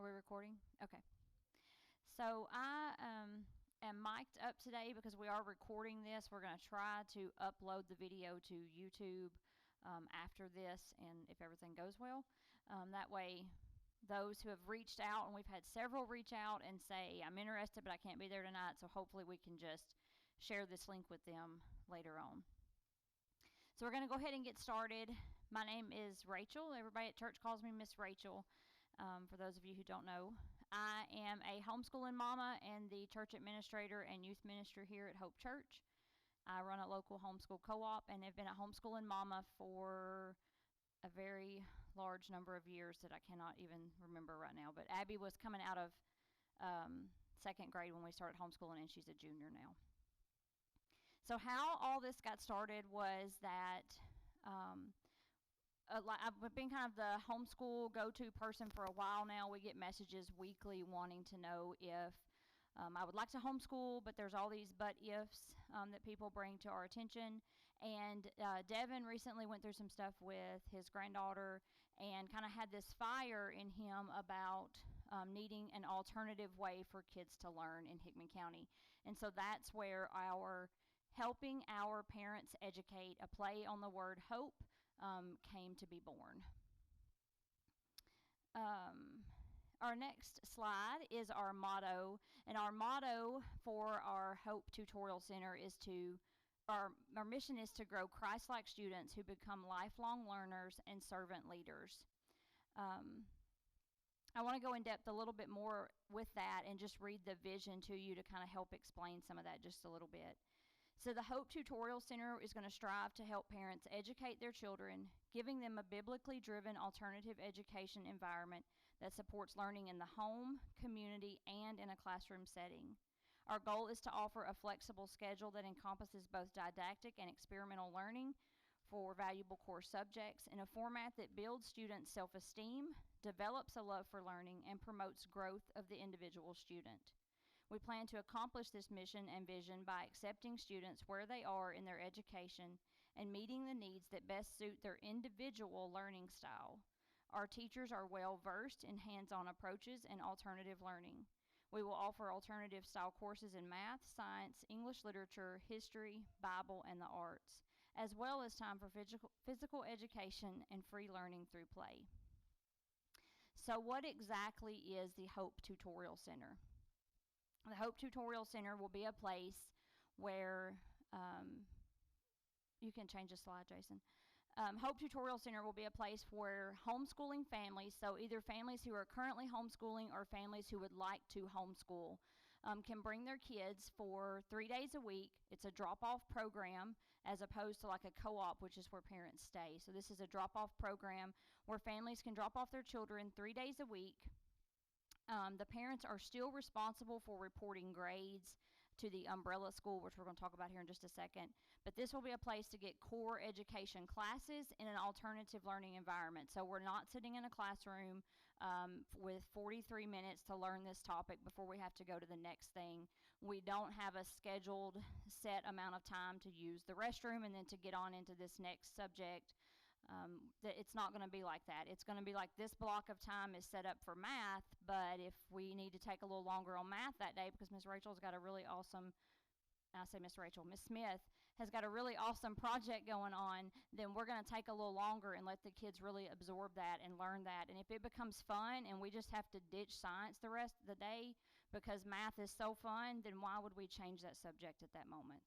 Are we recording? Okay. So I am mic'd up today because we are recording this. We're going to try to upload the video to YouTube after this, and if everything goes well. That way, those who have reached out, and we've had several reach out and say, I'm interested, but I can't be there tonight, so hopefully we can just share this link with them later on. So we're going to go ahead and get started. My name is Rachel. Everybody at church calls me Miss Rachel. For those of you who don't know, I am a homeschooling mama and the church administrator and youth minister here at Hope Church. I run a local homeschool co-op and have been a homeschooling mama for a very large number of years that I cannot even remember right now. But Abby was coming out of second grade when we started homeschooling, and she's a junior now. So how all this got started was that I've been kind of the homeschool go-to person for a while now. We get messages weekly wanting to know if I would like to homeschool, but there's all these but ifs that people bring to our attention. And Devin recently went through some stuff with his granddaughter and kind of had this fire in him about needing an alternative way for kids to learn in Hickman County. And so that's where our Helping Our Parents Educate, a play on the word hope, came to be born. Our next slide is our motto, and our motto for our Hope Tutorial Center is our mission is to grow Christ-like students who become lifelong learners and servant leaders. I want to go in depth a little bit more with that and just read the vision to you to kind of help explain some of that just a little bit. So the Hope Tutorial Center is going to strive to help parents educate their children, giving them a biblically driven alternative education environment that supports learning in the home, community, and in a classroom setting. Our goal is to offer a flexible schedule that encompasses both didactic and experimental learning for valuable core subjects in a format that builds students' self-esteem, develops a love for learning, and promotes growth of the individual student. We plan to accomplish this mission and vision by accepting students where they are in their education and meeting the needs that best suit their individual learning style. Our teachers are well versed in hands-on approaches and alternative learning. We will offer alternative style courses in math, science, English literature, history, Bible, and the arts, as well as time for physical education and free learning through play. So what exactly is the Hope Tutorial Center? The Hope Tutorial Center will be a place where, you can change the slide, Jason. Hope Tutorial Center will be a place where homeschooling families, so either families who are currently homeschooling or families who would like to homeschool, can bring their kids for 3 days a week. It's a drop-off program as opposed to like a co-op, which is where parents stay. So this is a drop-off program where families can drop off their children 3 days a week. The parents are still responsible for reporting grades to the umbrella school, which we're going to talk about here in just a second. But this will be a place to get core education classes in an alternative learning environment. So we're not sitting in a classroom with 43 minutes to learn this topic before we have to go to the next thing. We don't have a scheduled set amount of time to use the restroom and then to get on into this next subject. It's not going to be like that. It's going to be like this block of time is set up for math, but if we need to take a little longer on math that day because Miss Rachel's got a really awesome, I say Miss Rachel, Miss Smith has got a really awesome project going on, then we're going to take a little longer and let the kids really absorb that and learn that. And if it becomes fun and we just have to ditch science the rest of the day because math is so fun, then why would we change that subject at that moment?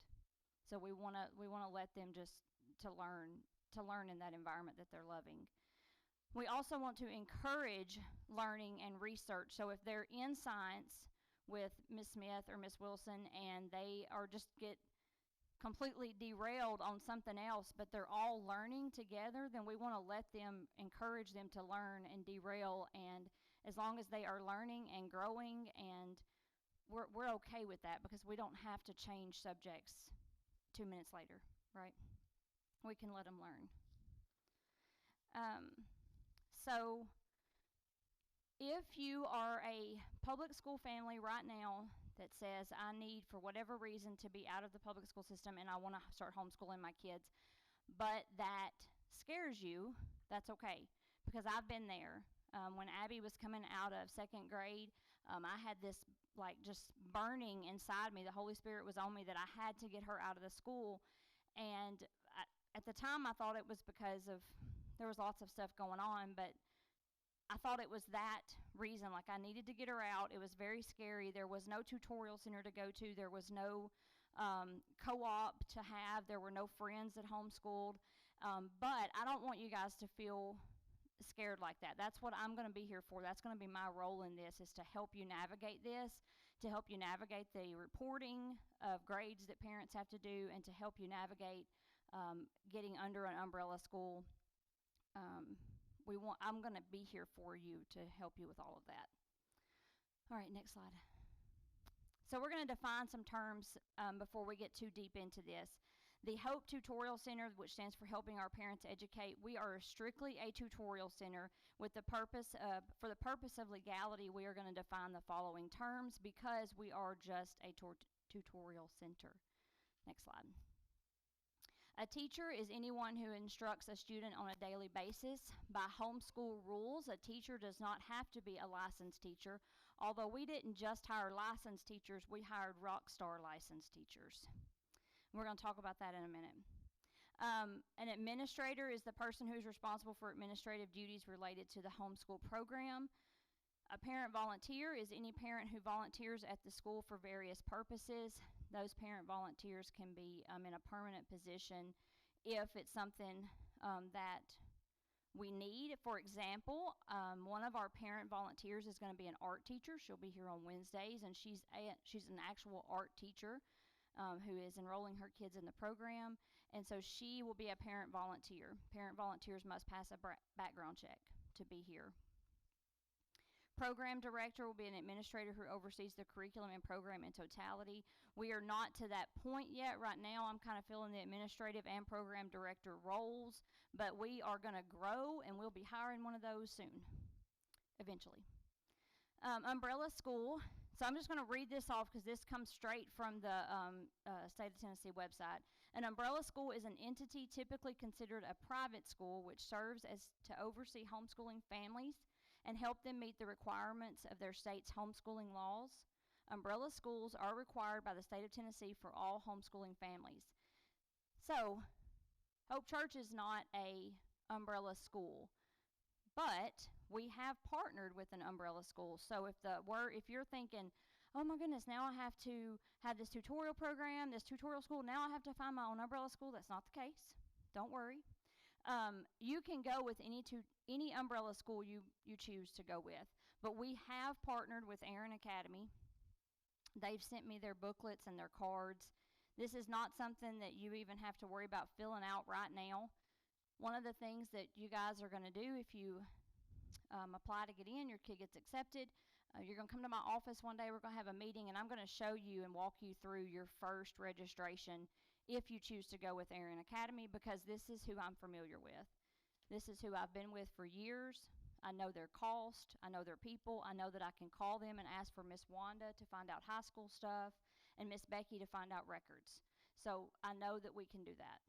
So we want to let them just to learn in that environment that they're loving. We also want to encourage learning and research. So if they're in science with Miss Smith or Miss Wilson and they are just get completely derailed on something else, but they're all learning together, then we want to let them, encourage them to learn and derail, and as long as they are learning and growing, and we're okay with that because we don't have to change subjects 2 minutes later, right? We can let them learn. So if you are a public school family right now that says, I need, for whatever reason, to be out of the public school system and I want to start homeschooling my kids, but that scares you, that's okay, because I've been there. when Abby was coming out of second grade, I had this like just burning inside me. The Holy Spirit was on me that I had to get her out of the school. And at the time, I thought it was because of there was lots of stuff going on, but I thought it was that reason. Like, I needed to get her out. It was very scary. There was no tutorial center to go to. There was no co-op to have. There were no friends that homeschooled. But I don't want you guys to feel scared like that. That's what I'm going to be here for. That's going to be my role in this, is to help you navigate this, to help you navigate the reporting of grades that parents have to do, and to help you navigate getting under an umbrella school. I'm going to be here for you to help you with all of that. All right, next slide. So we're going to define some terms before we get too deep into this. The Hope Tutorial Center, which stands for Helping Our Parents Educate, we are strictly a tutorial center with the purpose of, for the purpose of legality, we are going to define the following terms because we are just a tutorial center. Next slide. A teacher is anyone who instructs a student on a daily basis. By homeschool rules, a teacher does not have to be a licensed teacher. Although we didn't just hire licensed teachers, we hired rock star licensed teachers. We're going to talk about that in a minute. An administrator is the person who's responsible for administrative duties related to the homeschool program. A parent volunteer is any parent who volunteers at the school for various purposes. Those parent volunteers can be in a permanent position if it's something that we need. For example, one of our parent volunteers is going to be an art teacher. She'll be here on Wednesdays, and she's an actual art teacher who is enrolling her kids in the program, and so she will be a parent volunteer. Parent volunteers must pass a background check to be here. Program director will be an administrator who oversees the curriculum and program in totality. We are not to that point yet. Right now, I'm kind of filling the administrative and program director roles, but we are going to grow, and we'll be hiring one of those soon, eventually. Umbrella school. So I'm just going to read this off because this comes straight from the State of Tennessee website. An umbrella school is an entity typically considered a private school which serves as to oversee homeschooling families and help them meet the requirements of their state's homeschooling laws. Umbrella schools are required by the state of Tennessee for all homeschooling families. So, Hope Church is not a umbrella school, but we have partnered with an umbrella school. So if you're thinking, oh my goodness, now I have to have this tutorial program, this tutorial school, now I have to find my own umbrella school, that's not the case. Don't worry. You can go with any umbrella school you choose to go with. But we have partnered with Aaron Academy. They've sent me their booklets and their cards. This is not something that you even have to worry about filling out right now. One of the things that you guys are going to do if you apply to get in, your kid gets accepted, you're going to come to my office one day, we're going to have a meeting, and I'm going to show you and walk you through your first registration if you choose to go with Aaron Academy, because this is who I'm familiar with. This is who I've been with for years. I know their cost. I know their people. I know that I can call them and ask for Miss Wanda to find out high school stuff and Miss Becky to find out records. So I know that we can do that.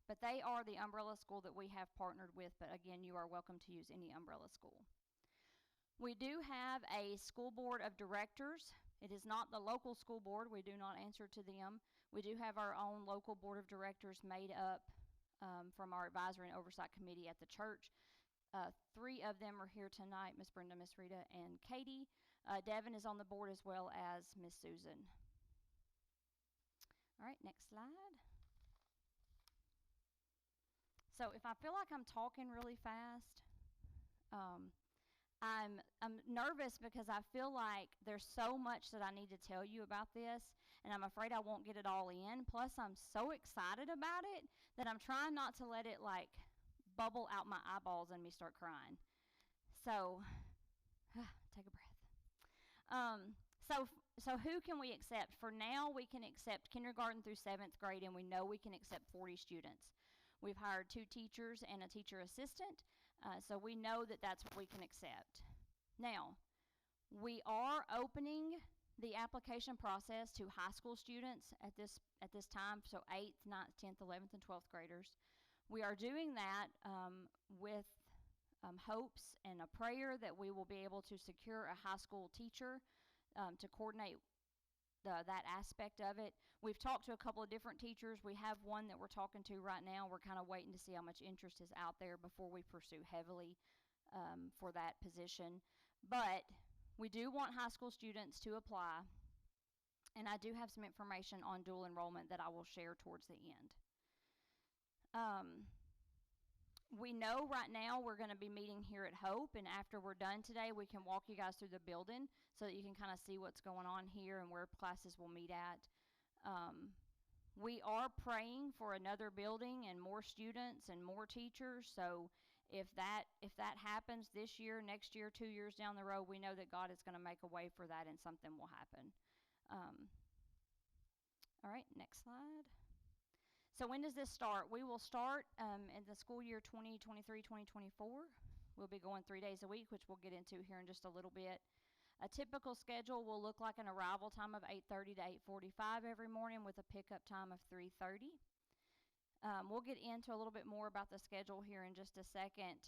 But they are the umbrella school that we have partnered with, but again, you are welcome to use any umbrella school. We do have a school board of directors. It is not the local school board. We do not answer to them. We do have our own local board of directors made up from our advisory and oversight committee at the church. 3 of them are here tonight, Miss Brenda, Miss Rita, and Katie. Devin is on the board as well as Miss Susan. All right, next slide. So if I feel like I'm talking really fast, I'm nervous because I feel like there's so much that I need to tell you about this, and I'm afraid I won't get it all in. Plus, I'm so excited about it that I'm trying not to let it like bubble out my eyeballs and me start crying. So, take a breath. So who can we accept? For now, we can accept kindergarten through 7th grade, and we know we can accept 40 students. We've hired 2 teachers and a teacher assistant, so we know that that's what we can accept. Now, we are opening the application process to high school students at this time, so 8th, 9th, 10th, 11th, and 12th graders. We are doing that with hopes and a prayer that we will be able to secure a high school teacher to coordinate that aspect of it. We've talked to a couple of different teachers. We have one that we're talking to right now. We're kind of waiting to see how much interest is out there before we pursue heavily for that position. But we do want high school students to apply, and I do have some information on dual enrollment that I will share towards the end. We know right now we're going to be meeting here at Hope, and after we're done today, we can walk you guys through the building so that you can kind of see what's going on here and where classes will meet at. We are praying for another building and more students and more teachers, so if that happens this year, next year, 2 years down the road, we know that God is going to make a way for that and something will happen. All right, next slide. So when does this start? We will start in the school year 2023-2024. We'll be going 3 days a week, which we'll get into here in just a little bit. A typical schedule will look like an arrival time of 8:30 to 8:45 every morning with a pickup time of 3:30. We'll get into a little bit more about the schedule here in just a second.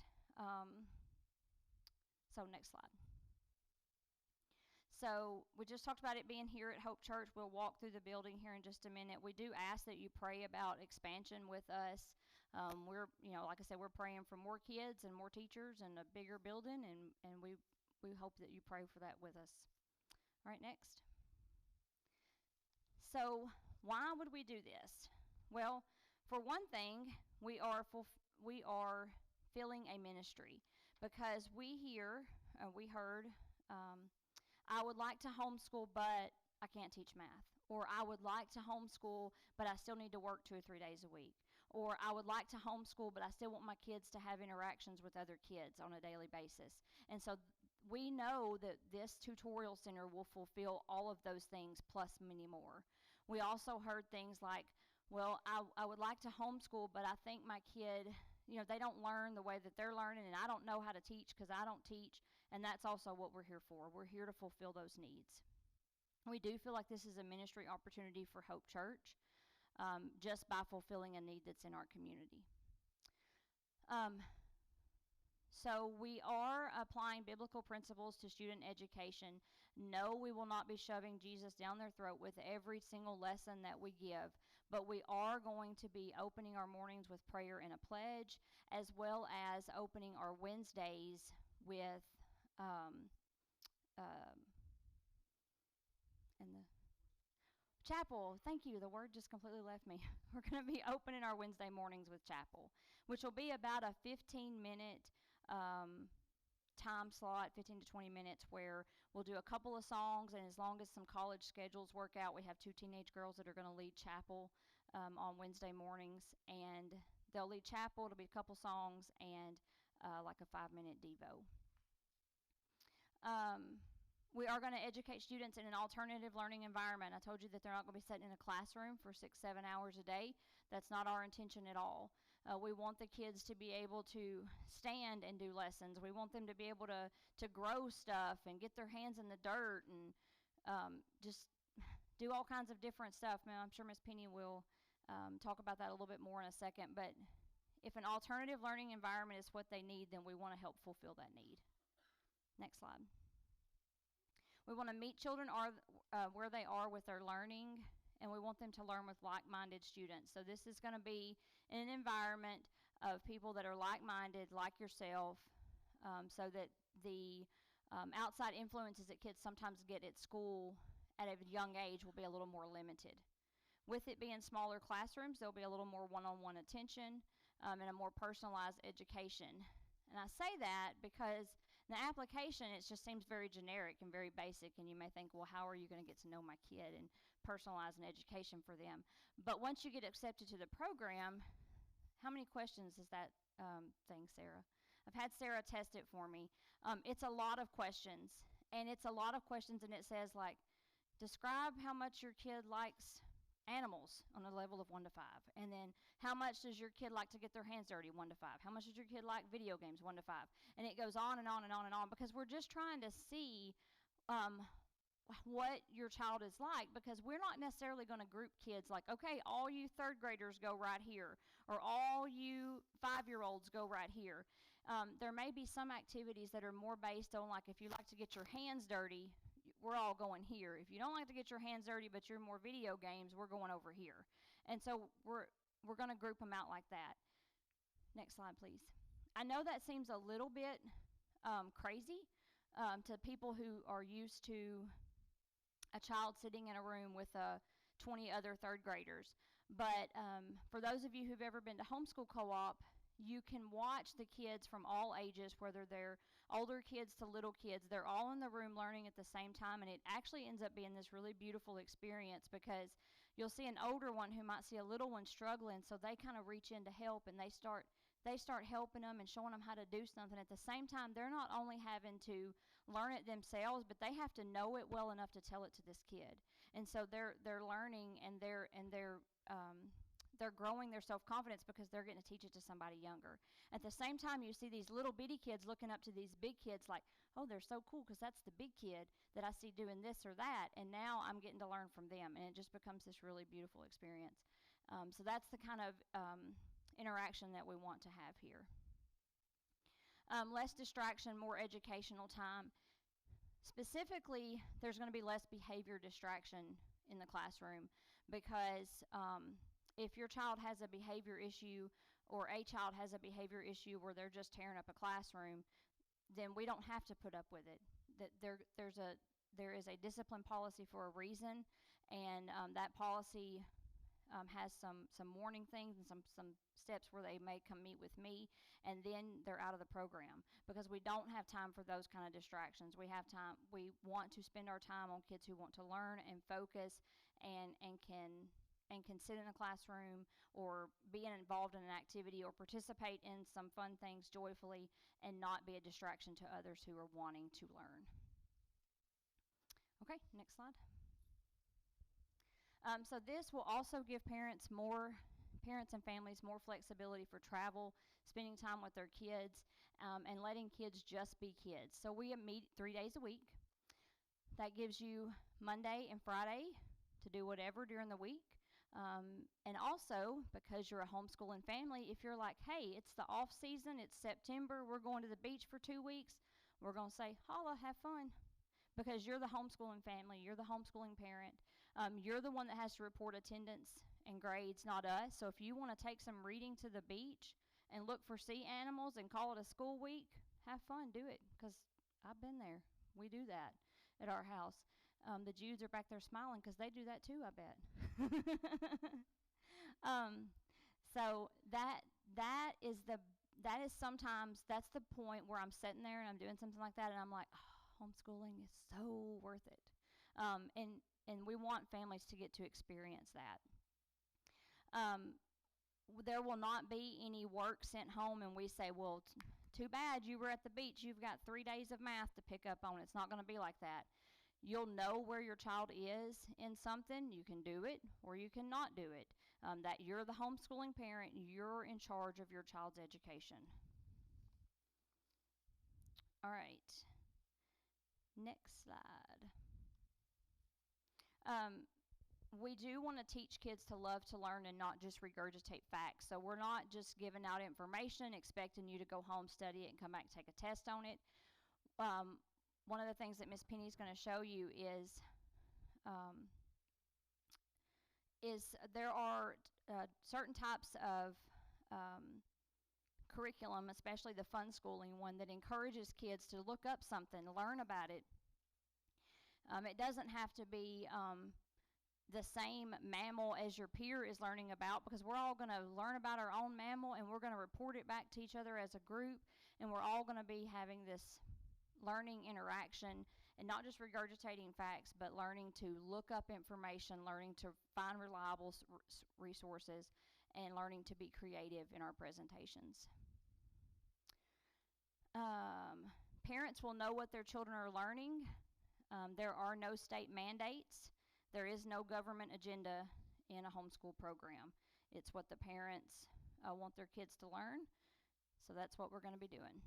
So next slide. So we just talked about it being here at Hope Church. We'll walk through the building here in just a minute. We do ask that you pray about expansion with us. We're, like I said, we're praying for more kids and more teachers and a bigger building, and we hope that you pray for that with us. All right, next. So why would we do this? Well, for one thing, we are filling a ministry because we heard, I would like to homeschool, but I can't teach math. Or I would like to homeschool, but I still need to work 2 or 3 days a week. Or I would like to homeschool, but I still want my kids to have interactions with other kids on a daily basis. And so we know that this tutorial center will fulfill all of those things plus many more. We also heard things like, well, I would like to homeschool, but I think my kid, they don't learn the way that they're learning, and I don't know how to teach because I don't teach, and that's also what we're here for. We're here to fulfill those needs. We do feel like this is a ministry opportunity for Hope Church just by fulfilling a need that's in our community. So we are applying biblical principles to student education. No, we will not be shoving Jesus down their throat with every single lesson that we give, but we are going to be opening our mornings with prayer and a pledge, as well as opening our Wednesdays with in the chapel. Thank you. The word just completely left me. We're going to be opening our Wednesday mornings with chapel, which will be about a 15-minute time slot, 15 to 20 minutes, where we'll do a couple of songs, and as long as some college schedules work out, we have 2 teenage girls that are going to lead chapel on Wednesday mornings, and they'll lead chapel. It'll be a couple songs and like a 5-minute Devo. We are going to educate students in an alternative learning environment. I told you that they're not going to be sitting in a classroom for 6-7 hours a day. That's not our intention at all. We want the kids to be able to stand and do lessons. We want them to be able to grow stuff and get their hands in the dirt and just do all kinds of different stuff. Now, I'm sure Ms. Penny will talk about that a little bit more in a second, but if an alternative learning environment is what they need, then we want to help fulfill that need. Next slide. We want to meet children where they are with their learning, and we want them to learn with like-minded students. So this is going to be in an environment of people that are like-minded, like yourself, so that the outside influences that kids sometimes get at school at a young age will be a little more limited. With it being smaller classrooms, there'll be a little more one-on-one attention and a more personalized education. And I say that because in the application, it just seems very generic and very basic, and you may think, well, how are you going to get to know my kid and personalize an education for them? But once you get accepted to the program, how many questions is that thing, Sarah? I've had Sarah test it for me. It's a lot of questions, and it says, like, describe how much your kid likes animals on a level of 1 to 5, and then how much does your kid like to get their hands dirty, 1 to 5, how much does your kid like video games, 1 to 5, and it goes on and on and on and on, because we're just trying to see what your child is like, because we're not necessarily going to group kids like, okay, all you 3rd graders go right here, or all you 5-year-olds go right here. There may be some activities that are more based on, like, if you like to get your hands dirty, we're all going here. If you don't like to get your hands dirty, but you're more video games, we're going over here. And so we're going to group them out like that. Next slide, please. I know that seems a little bit crazy to people who are used to a child sitting in a room with 20 other third graders. But for those of you who've ever been to homeschool co-op, you can watch the kids from all ages, whether they're older kids to little kids. They're all in the room learning at the same time, and it actually ends up being this really beautiful experience, because you'll see an older one who might see a little one struggling, so they kind of reach in to help, and they start helping them and showing them how to do something. At the same time, they're not only having to learn it themselves, but they have to know it well enough to tell it to this kid. And so they're learning, and they're growing their self-confidence because they're getting to teach it to somebody younger. At the same time, you see these little bitty kids looking up to these big kids like, oh, they're so cool because that's the big kid that I see doing this or that, and now I'm getting to learn from them, and it just becomes this really beautiful experience. So that's the kind of interaction that we want to have here. Less distraction, more educational time. Specifically, there's going to be less behavior distraction in the classroom, because if your child has a behavior issue, or a child has a behavior issue where they're just tearing up a classroom, then we don't have to put up with it. That there is a discipline policy for a reason, and that policy has some warning things and some steps where they may come meet with me, and then they're out of the program, because we don't have time for those kind of distractions. We want to spend our time on kids who want to learn and focus and can sit in a classroom or be involved in an activity or participate in some fun things joyfully, and not be a distraction to others who are wanting to learn. Okay, next slide. So this will also give parents and families more flexibility for travel, spending time with their kids, and letting kids just be kids. So we meet 3 days a week. That gives you Monday and Friday to do whatever during the week. And also, because you're a homeschooling family, if you're like, hey, it's the off season, it's September, we're going to the beach for 2 weeks, we're going to say, holla, have fun. Because you're the homeschooling family, you're the homeschooling parent. You're the one that has to report attendance and grades, not us. So if you want to take some reading to the beach and look for sea animals and call it a school week, have fun, do it, because I've been there. We do that at our house. The Judes are back there smiling because they do that too, I bet. So that is sometimes, that's the point where I'm sitting there and I'm doing something like that, and I'm like, oh, homeschooling is so worth it. And we want families to get to experience that. There will not be any work sent home and we say, well, too bad you were at the beach, you've got 3 days of math to pick up on. It's not going to be like that. You'll know where your child is in something. You can do it or you cannot do it. That you're the homeschooling parent, you're in charge of your child's education. All right. Next slide. We do want to teach kids to love to learn and not just regurgitate facts. So we're not just giving out information, expecting you to go home, study it, and come back and take a test on it. One of the things that Miss Penny's going to show you is there are certain types of curriculum, especially the fun schooling one, that encourages kids to look up something, learn about it. It doesn't have to be the same mammal as your peer is learning about, because we're all going to learn about our own mammal and we're going to report it back to each other as a group, and we're all going to be having this learning interaction and not just regurgitating facts, but learning to look up information, learning to find reliable resources, and learning to be creative in our presentations. Parents will know what their children are learning. There are no state mandates. There is no government agenda in a homeschool program. It's what the parents want their kids to learn. So that's what we're going to be doing.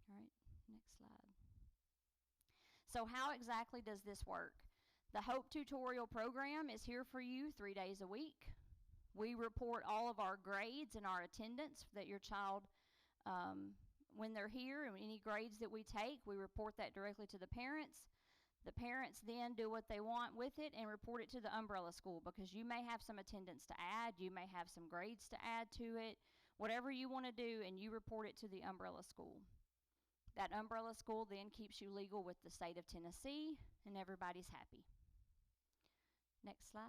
All right, next slide. So how exactly does this work? The Hope Tutorial program is here for you 3 days a week. We report all of our grades and our attendance that your child when they're here and any grades that we take, we report that directly to the parents. The parents then do what they want with it and report it to the umbrella school, because you may have some attendance to add, you may have some grades to add to it, whatever you want to do, and you report it to the umbrella school. That umbrella school then keeps you legal with the state of Tennessee, and everybody's happy. Next slide.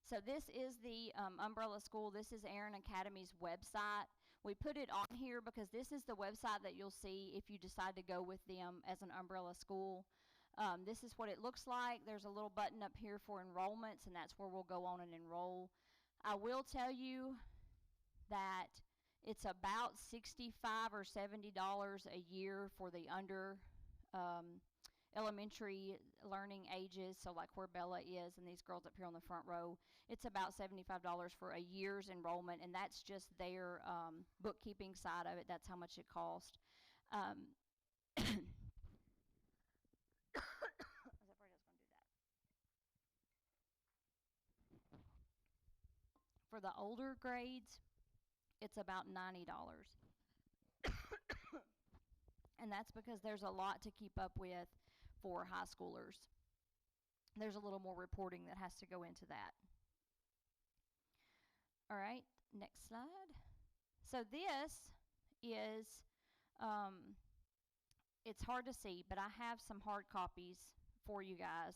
So this is the umbrella school. This is Aaron Academy's website. We put it on here because this is the website that you'll see if you decide to go with them as an umbrella school. This is what it looks like. There's a little button up here for enrollments, and that's where we'll go on and enroll. I will tell you that it's about $65 or $70 a year for the under elementary learning ages, so like where Bella is and these girls up here on the front row. It's about $75 for a year's enrollment, and that's just their bookkeeping side of it. That's how much it costs. I was afraid I was going to do that. For the older grades, it's about $90. And that's because there's a lot to keep up with for high schoolers. There's a little more reporting that has to go into that. All right, next slide. So this is, it's hard to see, but I have some hard copies for you guys.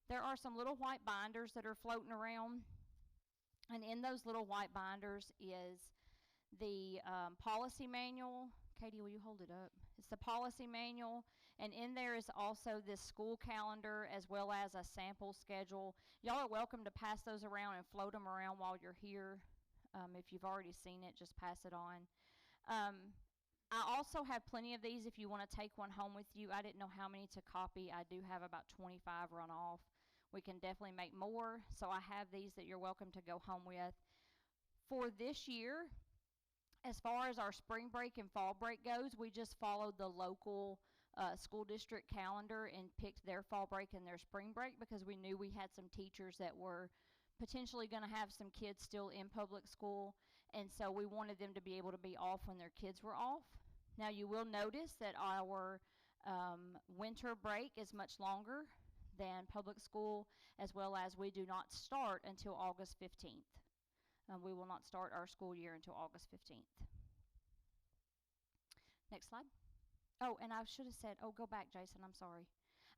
There are some little white binders that are floating around, and in those little white binders is the policy manual. Katie, will you hold it up? It's the policy manual, and in there is also this school calendar as well as a sample schedule. Y'all are welcome to pass those around and float them around while you're here. If you've already seen it, just pass it on. I also have plenty of these if you want to take one home with you. I didn't know how many to copy. I do have about 25 run off. We can definitely make more, so I have these that you're welcome to go home with. For this year, as far as our spring break and fall break goes, we just followed the local school district calendar and picked their fall break and their spring break because we knew we had some teachers that were potentially going to have some kids still in public school, and so we wanted them to be able to be off when their kids were off. Now you will notice that our winter break is much longer than public school, as well as we do not start until August 15th. We will not start our school year until August 15th. Next slide. Oh, and I should have said, oh, go back, Jason, I'm sorry.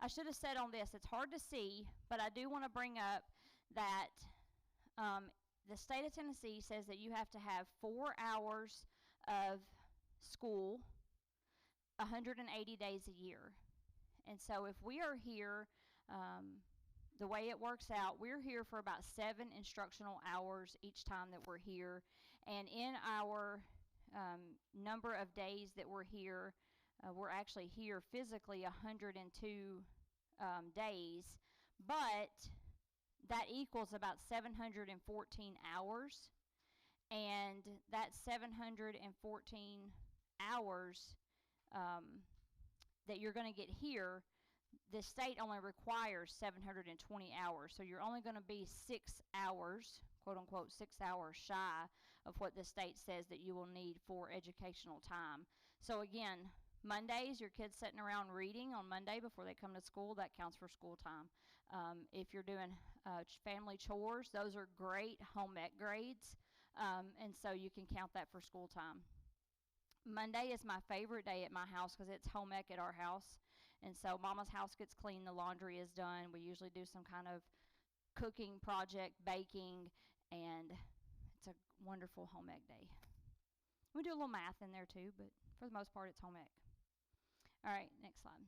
I should have said on this, it's hard to see, but I do want to bring up that the state of Tennessee says that you have to have 4 hours of school 180 days a year. And so if we are here, the way it works out, we're here for about 7 instructional hours each time that we're here. And in our number of days that we're here, we're actually here physically 102 days, but that equals about 714 hours. And that 714 hours that you're going to get here, the state only requires 720 hours. So you're only going to be 6 hours, quote unquote, 6 hours shy of what the state says that you will need for educational time. So again, Mondays, your kids sitting around reading on Monday before they come to school, that counts for school time. If you're doing family chores, those are great home ec grades, and so you can count that for school time. Monday is my favorite day at my house because it's home ec at our house. And so Mama's house gets clean, the laundry is done. We usually do some kind of cooking project, baking, and it's a wonderful home ec day. We do a little math in there too, but for the most part it's home ec. All right, next slide.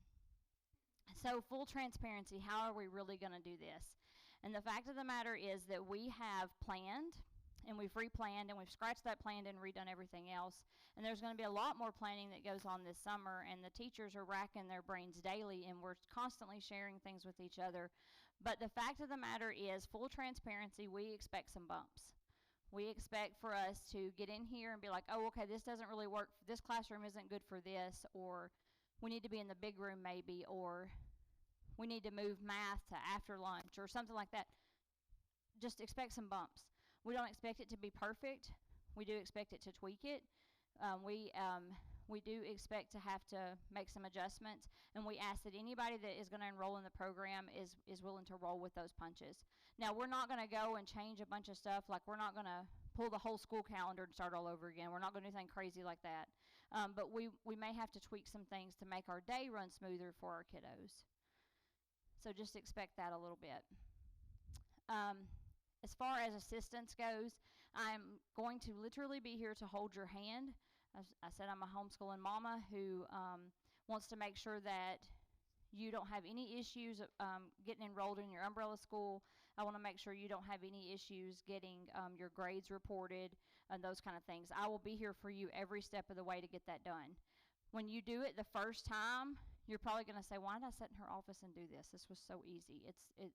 So full transparency, how are we really going to do this? And the fact of the matter is that we have planned, and we've replanned, and we've scratched that plan and redone everything else. And there's going to be a lot more planning that goes on this summer, and the teachers are racking their brains daily, and we're constantly sharing things with each other. But the fact of the matter is, full transparency, we expect some bumps. We expect for us to get in here and be like, oh, okay, this doesn't really work. This classroom isn't good for this, or we need to be in the big room maybe, or we need to move math to after lunch or something like that. Just expect some bumps. We don't expect it to be perfect. We do expect it to tweak it. We do expect to have to make some adjustments, and we ask that anybody that is going to enroll in the program is willing to roll with those punches. Now, we're not going to go and change a bunch of stuff. Like, we're not going to pull the whole school calendar and start all over again. We're not going to do anything crazy like that. But we may have to tweak some things to make our day run smoother for our kiddos. So just expect that a little bit. As far as assistance goes, I'm going to literally be here to hold your hand. I said I'm a homeschooling mama who wants to make sure that you don't have any issues getting enrolled in your umbrella school. I want to make sure you don't have any issues getting your grades reported and those kind of things. I will be here for you every step of the way to get that done. When you do it the first time, you're probably going to say, why did I sit in her office and do this? This was so easy. It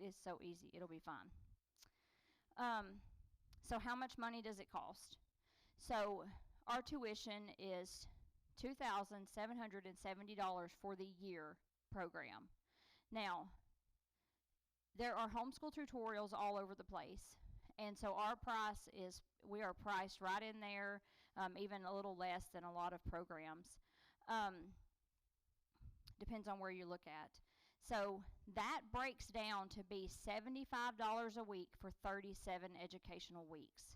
is so easy. It'll be fine. So how much money does it cost? So our tuition is $2,770 for the year program. Now, there are homeschool tutorials all over the place. And so our price is, we are priced right in there, even a little less than a lot of programs. Depends on where you look at. So that breaks down to be $75 a week for 37 educational weeks.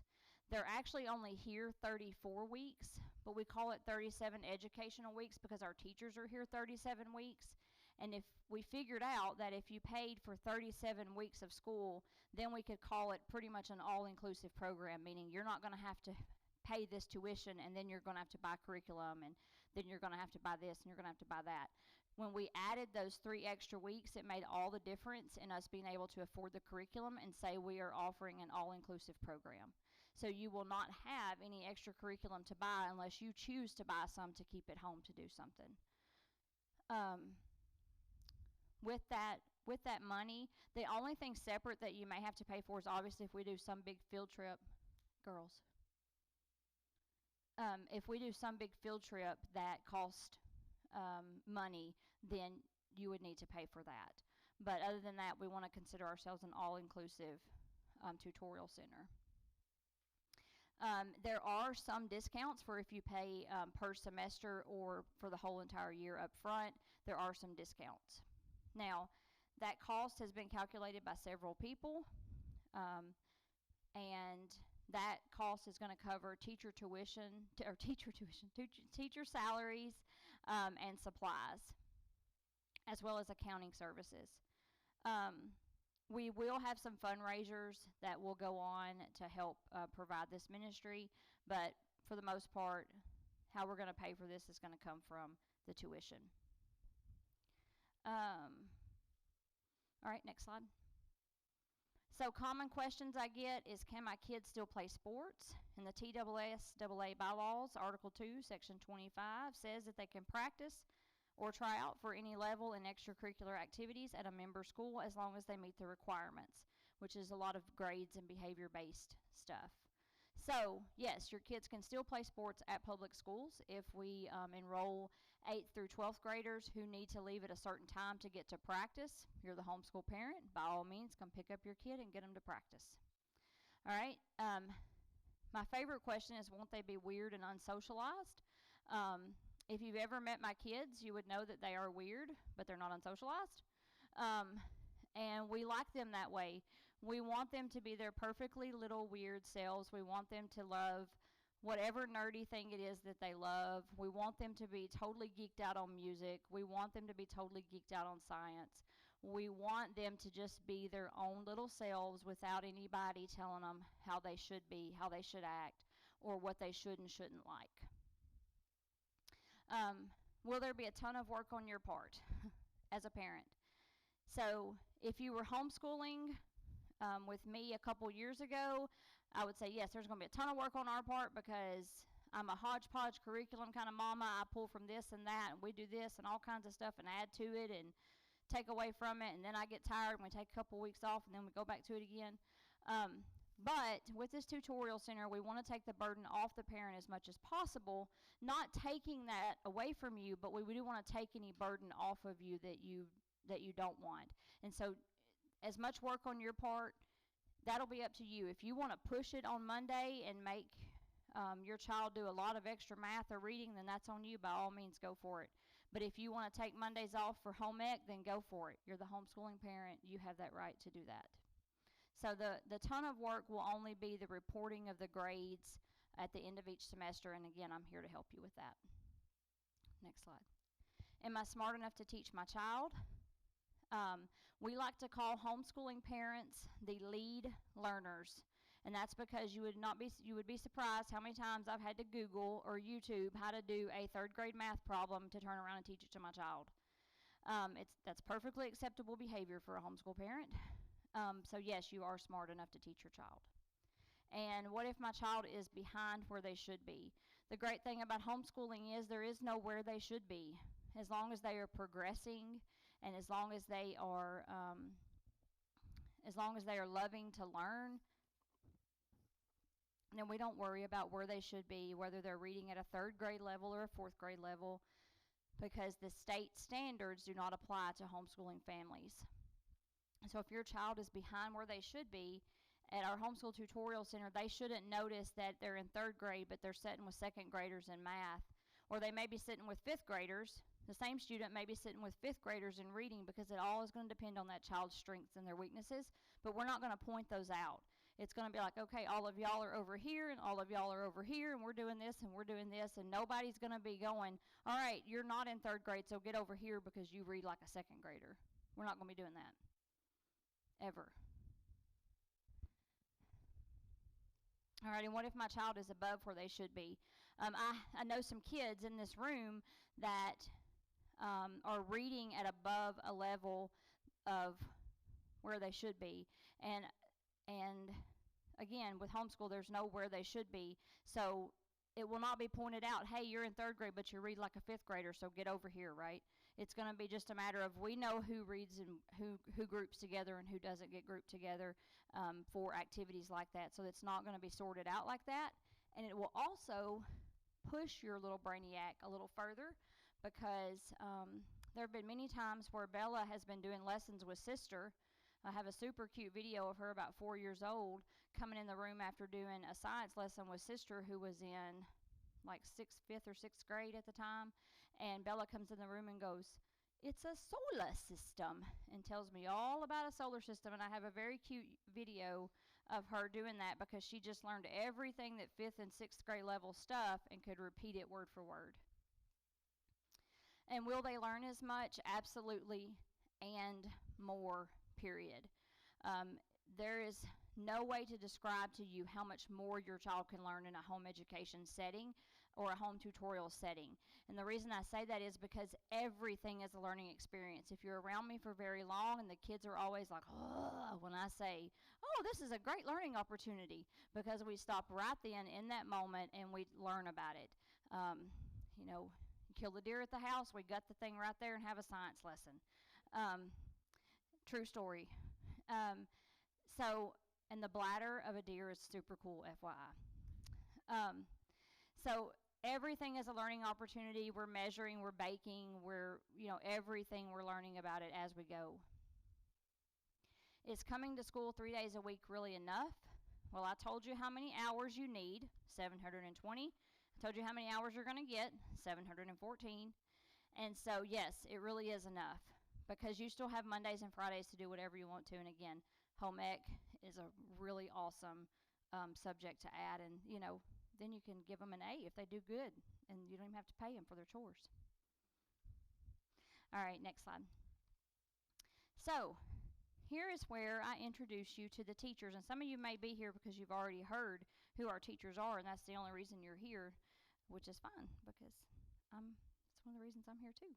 They're actually only here 34 weeks, but we call it 37 educational weeks because our teachers are here 37 weeks. And if we figured out that if you paid for 37 weeks of school, then we could call it pretty much an all-inclusive program, meaning you're not going to have to pay this tuition and then you're going to have to buy curriculum and then you're going to have to buy this and you're going to have to buy that. When we added those 3 extra weeks, it made all the difference in us being able to afford the curriculum and say we are offering an all-inclusive program. So you will not have any extra curriculum to buy unless you choose to buy some to keep at home to do something. With that money, the only thing separate that you may have to pay for is obviously if we do some big field trip, girls. If we do some big field trip that cost money, then you would need to pay for that. But other than that, we want to consider ourselves an all-inclusive tutorial center. There are some discounts for if you pay per semester or for the whole entire year up front. There are some discounts. Now, that cost has been calculated by several people, and that cost is going to cover teacher salaries and supplies, as well as accounting services. We will have some fundraisers that will go on to help provide this ministry, but for the most part, how we're going to pay for this is going to come from the tuition. All right, next slide. So common questions I get is, can my kids still play sports? In the TSSAA bylaws, Article 2, Section 25 says that they can practice or try out for any level in extracurricular activities at a member school as long as they meet the requirements, which is a lot of grades and behavior-based stuff. So, yes, your kids can still play sports at public schools. If we enroll 8th through 12th graders who need to leave at a certain time to get to practice, you're the homeschool parent, by all means, come pick up your kid and get them to practice. All right. My favorite question is, won't they be weird and unsocialized? If you've ever met my kids, you would know that they are weird, but they're not unsocialized. And we like them that way. We want them to be their perfectly little weird selves. We want them to love whatever nerdy thing it is that they love. We want them to be totally geeked out on music. We want them to be totally geeked out on science. We want them to just be their own little selves without anybody telling them how they should be, how they should act, or what they should and shouldn't like. Will there be a ton of work on your part as a parent? So if you were homeschooling with me a couple years ago, I would say yes, there's going to be a ton of work on our part because I'm a hodgepodge curriculum kind of mama. I pull from this and that, and we do this and all kinds of stuff and add to it and take away from it, and then I get tired and we take a couple weeks off and then we go back to it again. But with this tutorial center, we want to take the burden off the parent as much as possible, not taking that away from you, but we do want to take any burden off of you that you don't want. And so as much work on your part, that'll be up to you. If you want to push it on Monday and make your child do a lot of extra math or reading, then that's on you. By all means, go for it. But if you want to take Mondays off for home ec, then go for it. You're the homeschooling parent. You have that right to do that. So the ton of work will only be the reporting of the grades at the end of each semester, and again, I'm here to help you with that. Next slide. Am I smart enough to teach my child? We like to call homeschooling parents the lead learners, and that's because you would be surprised how many times I've had to Google or YouTube how to do a third grade math problem to turn around and teach it to my child. That's perfectly acceptable behavior for a homeschool parent. So yes, you are smart enough to teach your child. And what if my child is behind where they should be? The great thing about homeschooling is there is no where they should be. As long as they are progressing, and as long as they are loving to learn, then we don't worry about where they should be, whether they're reading at a third grade level or a fourth grade level, because the state standards do not apply to homeschooling families. So if your child is behind where they should be, at our homeschool tutorial center, they shouldn't notice that they're in third grade, but they're sitting with second graders in math. Or they may be sitting with fifth graders. The same student may be sitting with fifth graders in reading, because it all is going to depend on that child's strengths and their weaknesses. But we're not going to point those out. It's going to be like, okay, all of y'all are over here, and all of y'all are over here, and we're doing this, and we're doing this, and nobody's going to be going, all right, you're not in third grade, so get over here because you read like a second grader. We're not going to be doing that. Ever. All right, and what if my child is above where they should be? I know some kids in this room that are reading at above a level of where they should be. And again, with homeschool, there's no where they should be. So it will not be pointed out, hey, you're in third grade, but you read like a fifth grader, so get over here, right? It's going to be just a matter of we know who reads and who groups together and who doesn't get grouped together for activities like that. So it's not going to be sorted out like that. And it will also push your little brainiac a little further, because there have been many times where Bella has been doing lessons with sister. I have a super cute video of her about 4 years old coming in the room after doing a science lesson with sister who was in like fifth or sixth grade at the time. And Bella comes in the room and goes, "It's a solar system," and tells me all about a solar system. And I have a very cute video of her doing that because she just learned everything that fifth and sixth grade level stuff and could repeat it word for word. And will they learn as much? Absolutely, and more, period. There is no way to describe to you how much more your child can learn in a home education setting or a home tutorial setting. And the reason I say that is because everything is a learning experience. If you're around me for very long and the kids are always like, oh, when I say, oh, this is a great learning opportunity, because we stop right then in that moment and we learn about it. Kill the deer at the house, we gut the thing right there and have a science lesson. True story. And the bladder of a deer is super cool, FYI. So everything is a learning opportunity. We're measuring, we're baking, everything we're learning about it as we go. Is coming to school 3 days a week really enough? Well, I told you how many hours you need, 720. I told you how many hours you're going to get, 714. And so, yes, it really is enough, because you still have Mondays and Fridays to do whatever you want to. And again, home ec is a really awesome subject to add. And, then you can give them an A if they do good, and you don't even have to pay them for their chores. All right, next slide. So here is where I introduce you to the teachers. And some of you may be here because you've already heard who our teachers are, and that's the only reason you're here, which is fine, because it's one of the reasons I'm here too.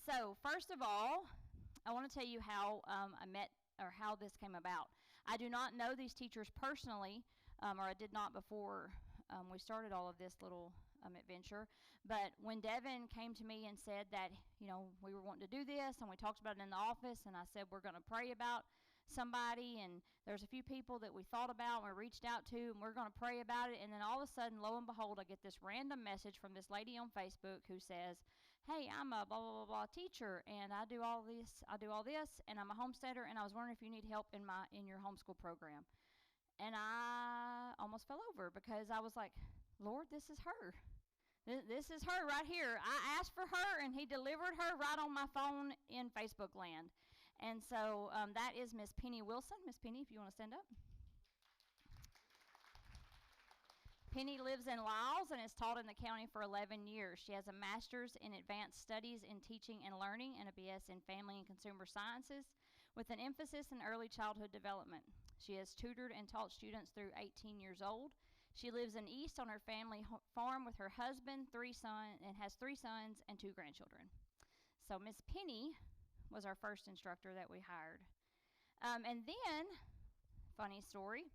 So first of all, I want to tell you how I met, or how this came about. I do not know these teachers personally, or I did not before we started all of this little adventure. But when Devin came to me and said that, we were wanting to do this, and we talked about it in the office, and I said we're going to pray about somebody, and there's a few people that we thought about and we reached out to, and we're going to pray about it. And then all of a sudden, lo and behold, I get this random message from this lady on Facebook who says, hey, I'm a blah, blah, blah, blah teacher, and I do all this, and I'm a homesteader, and I was wondering if you need help in your homeschool program. And I almost fell over because I was like, Lord, this is her. This is her right here. I asked for her, and he delivered her right on my phone in Facebook land. And so that is Miss Penny Wilson. Miss Penny, if you want to stand up. Penny lives in Lyles and has taught in the county for 11 years. She has a master's in advanced studies in teaching and learning and a BS in family and consumer sciences with an emphasis in early childhood development. She has tutored and taught students through 18 years old. She lives in East on her family farm with her husband, and has 3 sons and 2 grandchildren. So Miss Penny was our first instructor that we hired. And then, funny story,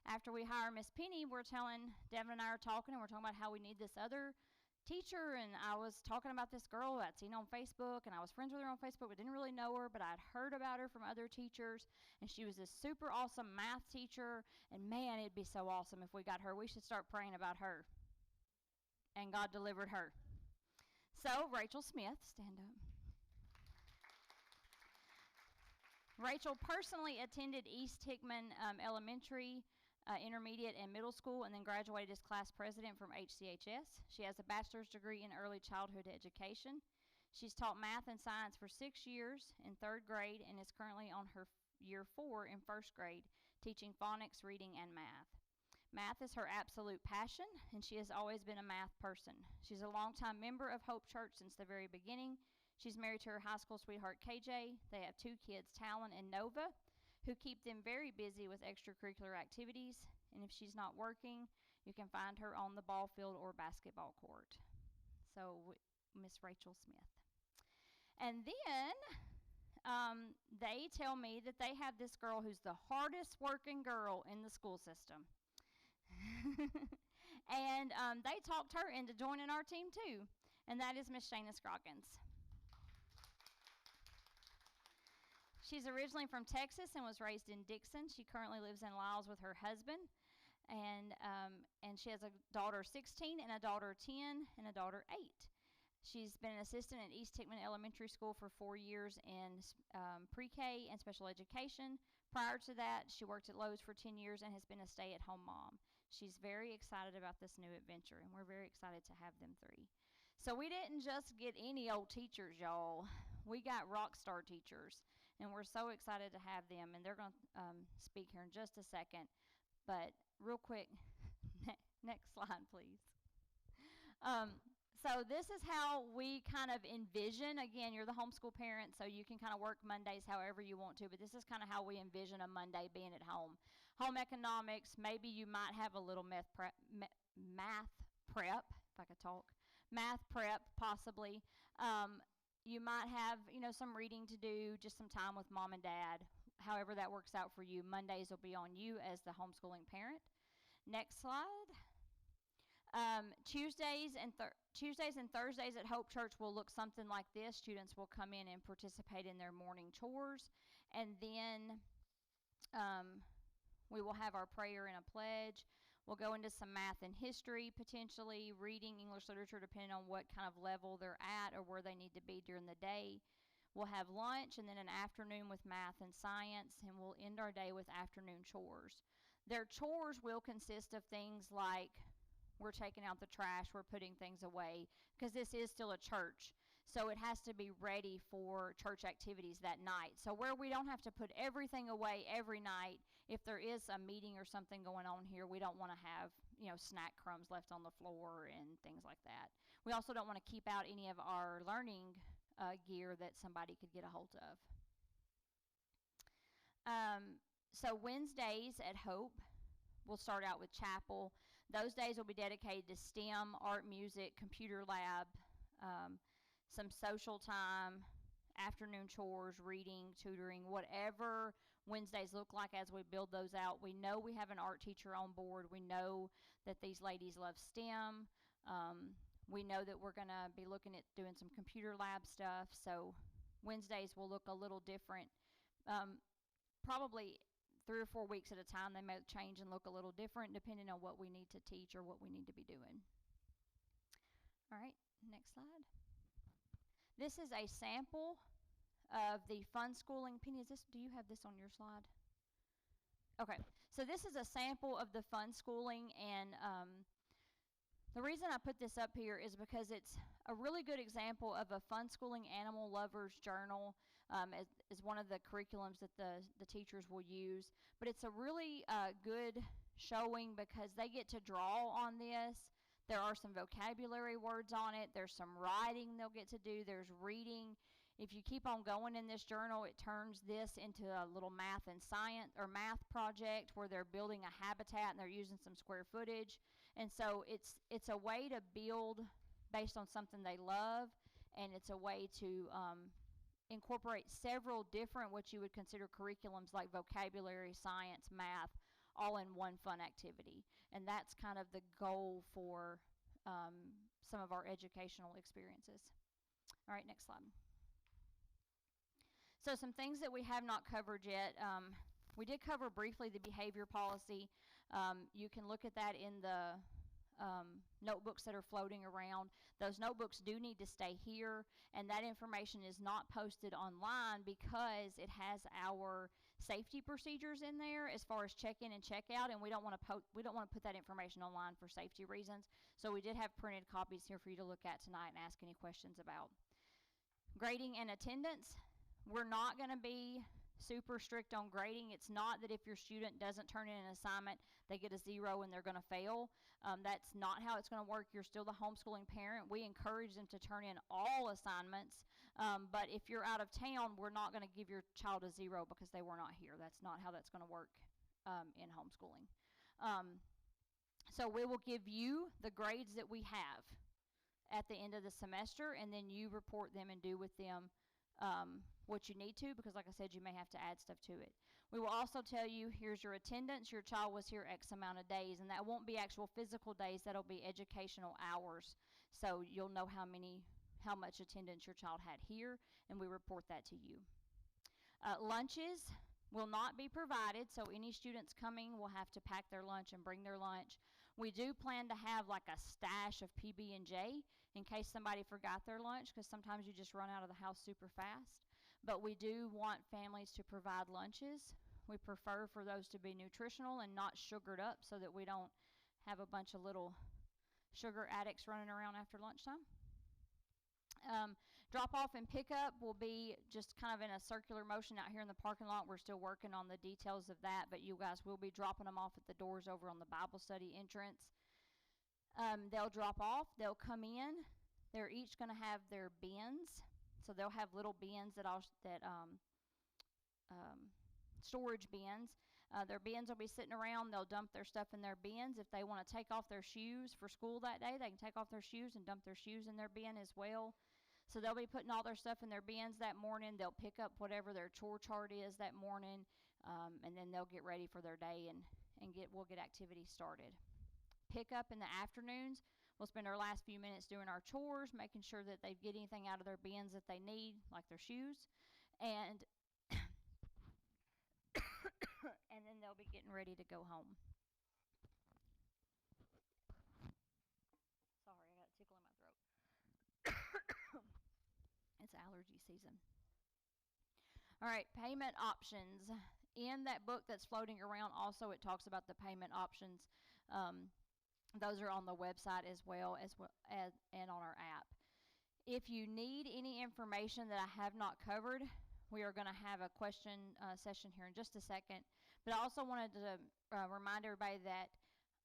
after we hire Miss Penny, Devin and I are talking, and we're talking about how we need this other teacher, and I was talking about this girl I'd seen on Facebook, and I was friends with her on Facebook, but didn't really know her, but I'd heard about her from other teachers, and she was this super awesome math teacher, and man, it'd be so awesome if we got her. We should start praying about her. And God delivered her. So, Rachel Smith, stand up. Rachel personally attended East Hickman Elementary, intermediate, and middle school, and then graduated as class president from HCHS. She has a bachelor's degree in early childhood education. She's taught math and science for 6 years in 3rd grade and is currently on her year 4 in 1st grade, teaching phonics, reading, and math. Math is her absolute passion, and she has always been a math person. She's a longtime member of Hope Church since the very beginning. She's married to her high school sweetheart, KJ. They have 2 kids, Talon and Nova, who keep them very busy with extracurricular activities. And if she's not working, you can find her on the ball field or basketball court. So, Miss Rachel Smith. And then they tell me that they have this girl who's the hardest working girl in the school system. And they talked her into joining our team too. And that is Miss Shayna Scroggins. She's originally from Texas and was raised in Dixon. She currently lives in Lyles with her husband. And she has a daughter 16 and a daughter 10 and a daughter 8. She's been an assistant at East Hickman Elementary School for 4 years in pre-K and special education. Prior to that, she worked at Lowe's for 10 years and has been a stay-at-home mom. She's very excited about this new adventure, and we're very excited to have them 3. So we didn't just get any old teachers, y'all. We got rock star teachers, and we're so excited to have them, and they're going to speak here in just a second. But real quick, next slide, please. So this is how we kind of envision, again, you're the homeschool parent, so you can kind of work Mondays however you want to, but this is kind of how we envision a Monday being at home. Home economics, maybe you might have a little math prep, if I could talk. Math prep, possibly. You might have, some reading to do, just some time with mom and dad. However that works out for you. Mondays will be on you as the homeschooling parent. Next slide. Tuesdays and Thursdays at Hope Church will look something like this. Students will come in and participate in their morning chores, and then we will have our prayer and a pledge. We'll go into some math and history, potentially reading English literature, depending on what kind of level they're at or where they need to be during the day. We'll have lunch and then an afternoon with math and science, and we'll end our day with afternoon chores. Their chores will consist of things like we're taking out the trash, we're putting things away, because this is still a church. So it has to be ready for church activities that night. So where we don't have to put everything away every night, if there is a meeting or something going on here, we don't want to have, snack crumbs left on the floor and things like that. We also don't want to keep out any of our learning gear that somebody could get a hold of. So Wednesdays at Hope, we'll start out with chapel. Those days will be dedicated to STEM, art, music, computer lab, some social time, afternoon chores, reading, tutoring, whatever Wednesdays look like as we build those out. We know we have an art teacher on board. We know that these ladies love STEM. We know that we're going to be looking at doing some computer lab stuff. So Wednesdays will look a little different. Probably 3 or 4 weeks at a time, they may change and look a little different depending on what we need to teach or what we need to be doing. All right, next slide. This is a sample of the fun schooling. Penny, do you have this on your slide? Okay, So this is a sample of the fun schooling, and the reason I put this up here is because it's a really good example of a fun schooling animal lovers journal, is one of the curriculums that the teachers will use. But it's a really good showing because they get to draw on this. There are some vocabulary words on it. There's some writing they'll get to do. There's reading. If you keep on going in this journal, it turns this into a little math and science or math project where they're building a habitat and they're using some square footage. And so it's a way to build based on something they love, and it's a way to incorporate several different what you would consider curriculums like vocabulary, science, math, all in one fun activity. And that's kind of the goal for some of our educational experiences. All right, next slide. So some things that we have not covered yet. We did cover briefly the behavior policy. You can look at that in the notebooks that are floating around. Those notebooks do need to stay here, and that information is not posted online because it has our safety procedures in there as far as check-in and check-out, and we don't want to put that information online for safety reasons. So we did have printed copies here for you to look at tonight and ask any questions about. Grading and attendance. We're not going to be super strict on grading. It's not that if your student doesn't turn in an assignment, they get a 0 and they're going to fail. That's not how it's going to work. You're still the homeschooling parent. We encourage them to turn in all assignments, but if you're out of town, we're not going to give your child a 0 because they were not here. That's not how that's going to work in homeschooling. So we will give you the grades that we have at the end of the semester, and then you report them and do with them what you need to, because like I said, you may have to add stuff to it. We will also tell you, here's your attendance. Your child was here X amount of days, and that won't be actual physical days. That'll be educational hours. So you'll know how much attendance your child had here, and we report that to you. Lunches will not be provided, so any students coming will have to pack their lunch and bring their lunch. We do plan to have like a stash of PB&J in case somebody forgot their lunch, because sometimes you just run out of the house super fast. But we do want families to provide lunches. We prefer for those to be nutritional and not sugared up so that we don't have a bunch of little sugar addicts running around after lunchtime. Drop off and pick up will be just kind of in a circular motion out here in the parking lot. We're still working on the details of that, but you guys will be dropping them off at the doors over on the Bible study entrance. They'll drop off, they'll come in, they're each going to have their bins. So they'll have little bins storage bins. Their bins will be sitting around. They'll dump their stuff in their bins. If they want to take off their shoes for school that day, they can take off their shoes and dump their shoes in their bin as well. So they'll be putting all their stuff in their bins that morning. They'll pick up whatever their chore chart is that morning, and then they'll get ready for their day and we'll get activities started. Pick up in the afternoons. We'll spend our last few minutes doing our chores, making sure that they get anything out of their bins that they need, like their shoes, and and then they'll be getting ready to go home. Sorry, I got a tickle in my throat. It's allergy season. All right, payment options. In that book that's floating around also, it talks about the payment options. Those are on the website as well as and on our app. If you need any information that I have not covered, we are going to have a question session here in just a second. But I also wanted to remind everybody that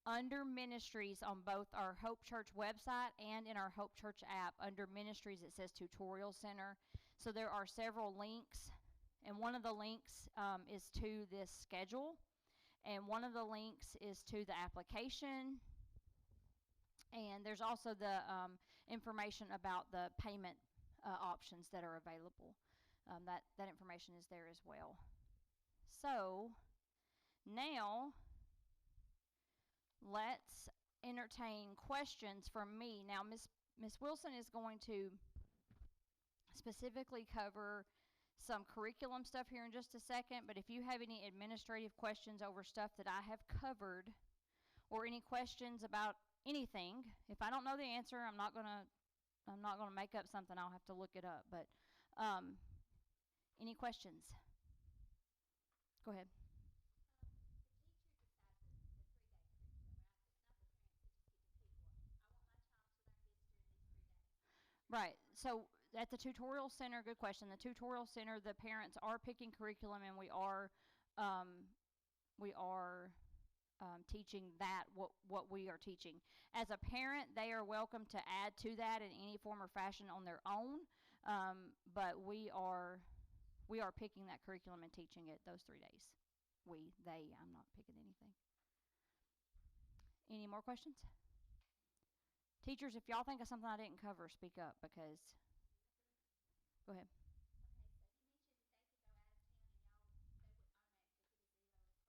under ministries on both our Hope Church website and in our Hope Church app, under ministries it says Tutorial Center. So there are several links, and one of the links is to this schedule, and one of the links is to the application. And there's also the information about the payment options that are available. That information is there as well. So now let's entertain questions from me. Now Miss Wilson is going to specifically cover some curriculum stuff here in just a second, but if you have any administrative questions over stuff that I have covered, or any questions about anything, if I don't know the answer, I'm not gonna make up something. I'll have to look it up. But any questions? Go ahead. Right. So at the tutorial center, good question. The tutorial center, the parents are picking curriculum, and um, we are teaching that what we are teaching. As a parent, they are welcome to add to that in any form or fashion on their own, but we are picking that curriculum and teaching it those 3 days. I'm not picking anything. Any more questions? Teachers, if y'all think of something I didn't cover, speak up because. Go ahead.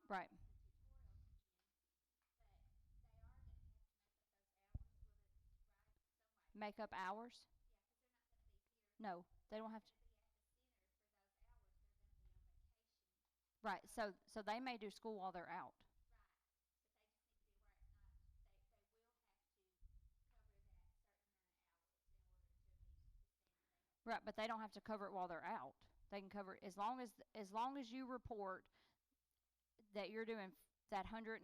Right. Make up hours? No, they don't have to. Right. So they may do school while they're out. Right, but they don't have to cover it while they're out. They can cover it as long as you report that you're doing that 180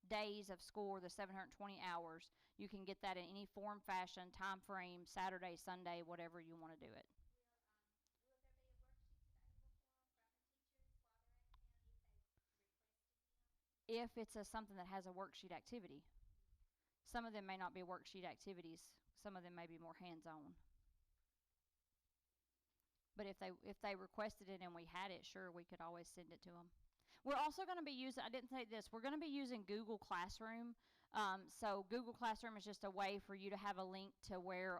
days of school, or the 720 hours. You can get that in any form, fashion, time frame, Saturday, Sunday, whatever you want to do it. If it's something that has a worksheet activity, some of them may not be worksheet activities. Some of them may be more hands-on. But if they requested it and we had it, sure, we could always send it to them. We're also going to be using, I didn't say this, we're going to be using Google Classroom. So Google Classroom is just a way for you to have a link to where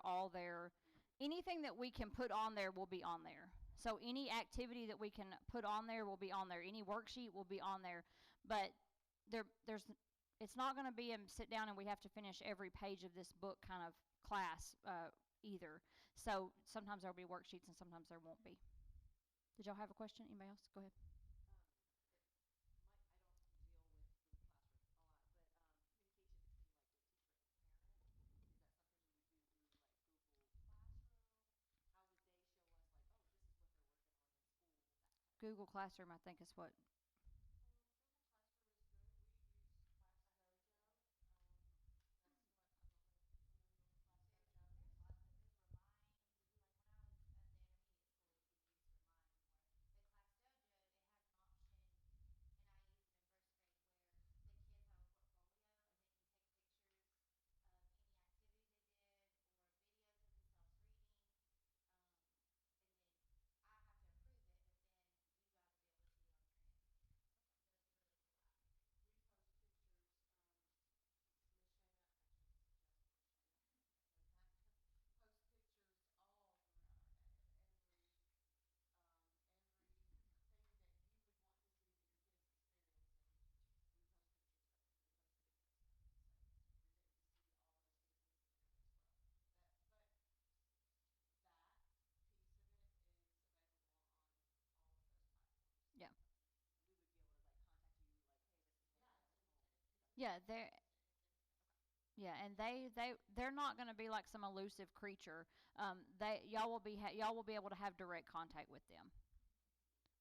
anything that we can put on there will be on there. So any activity that we can put on there will be on there. Any worksheet will be on there. But it's not going to be a sit down and we have to finish every page of this book kind of class either. So sometimes there'll be worksheets and sometimes there won't be. Did y'all have a question? Anybody else? Go ahead. Google Classroom, I think, is what. Yeah. Yeah, and they're not going to be like some elusive creature. Y'all will be able to have direct contact with them.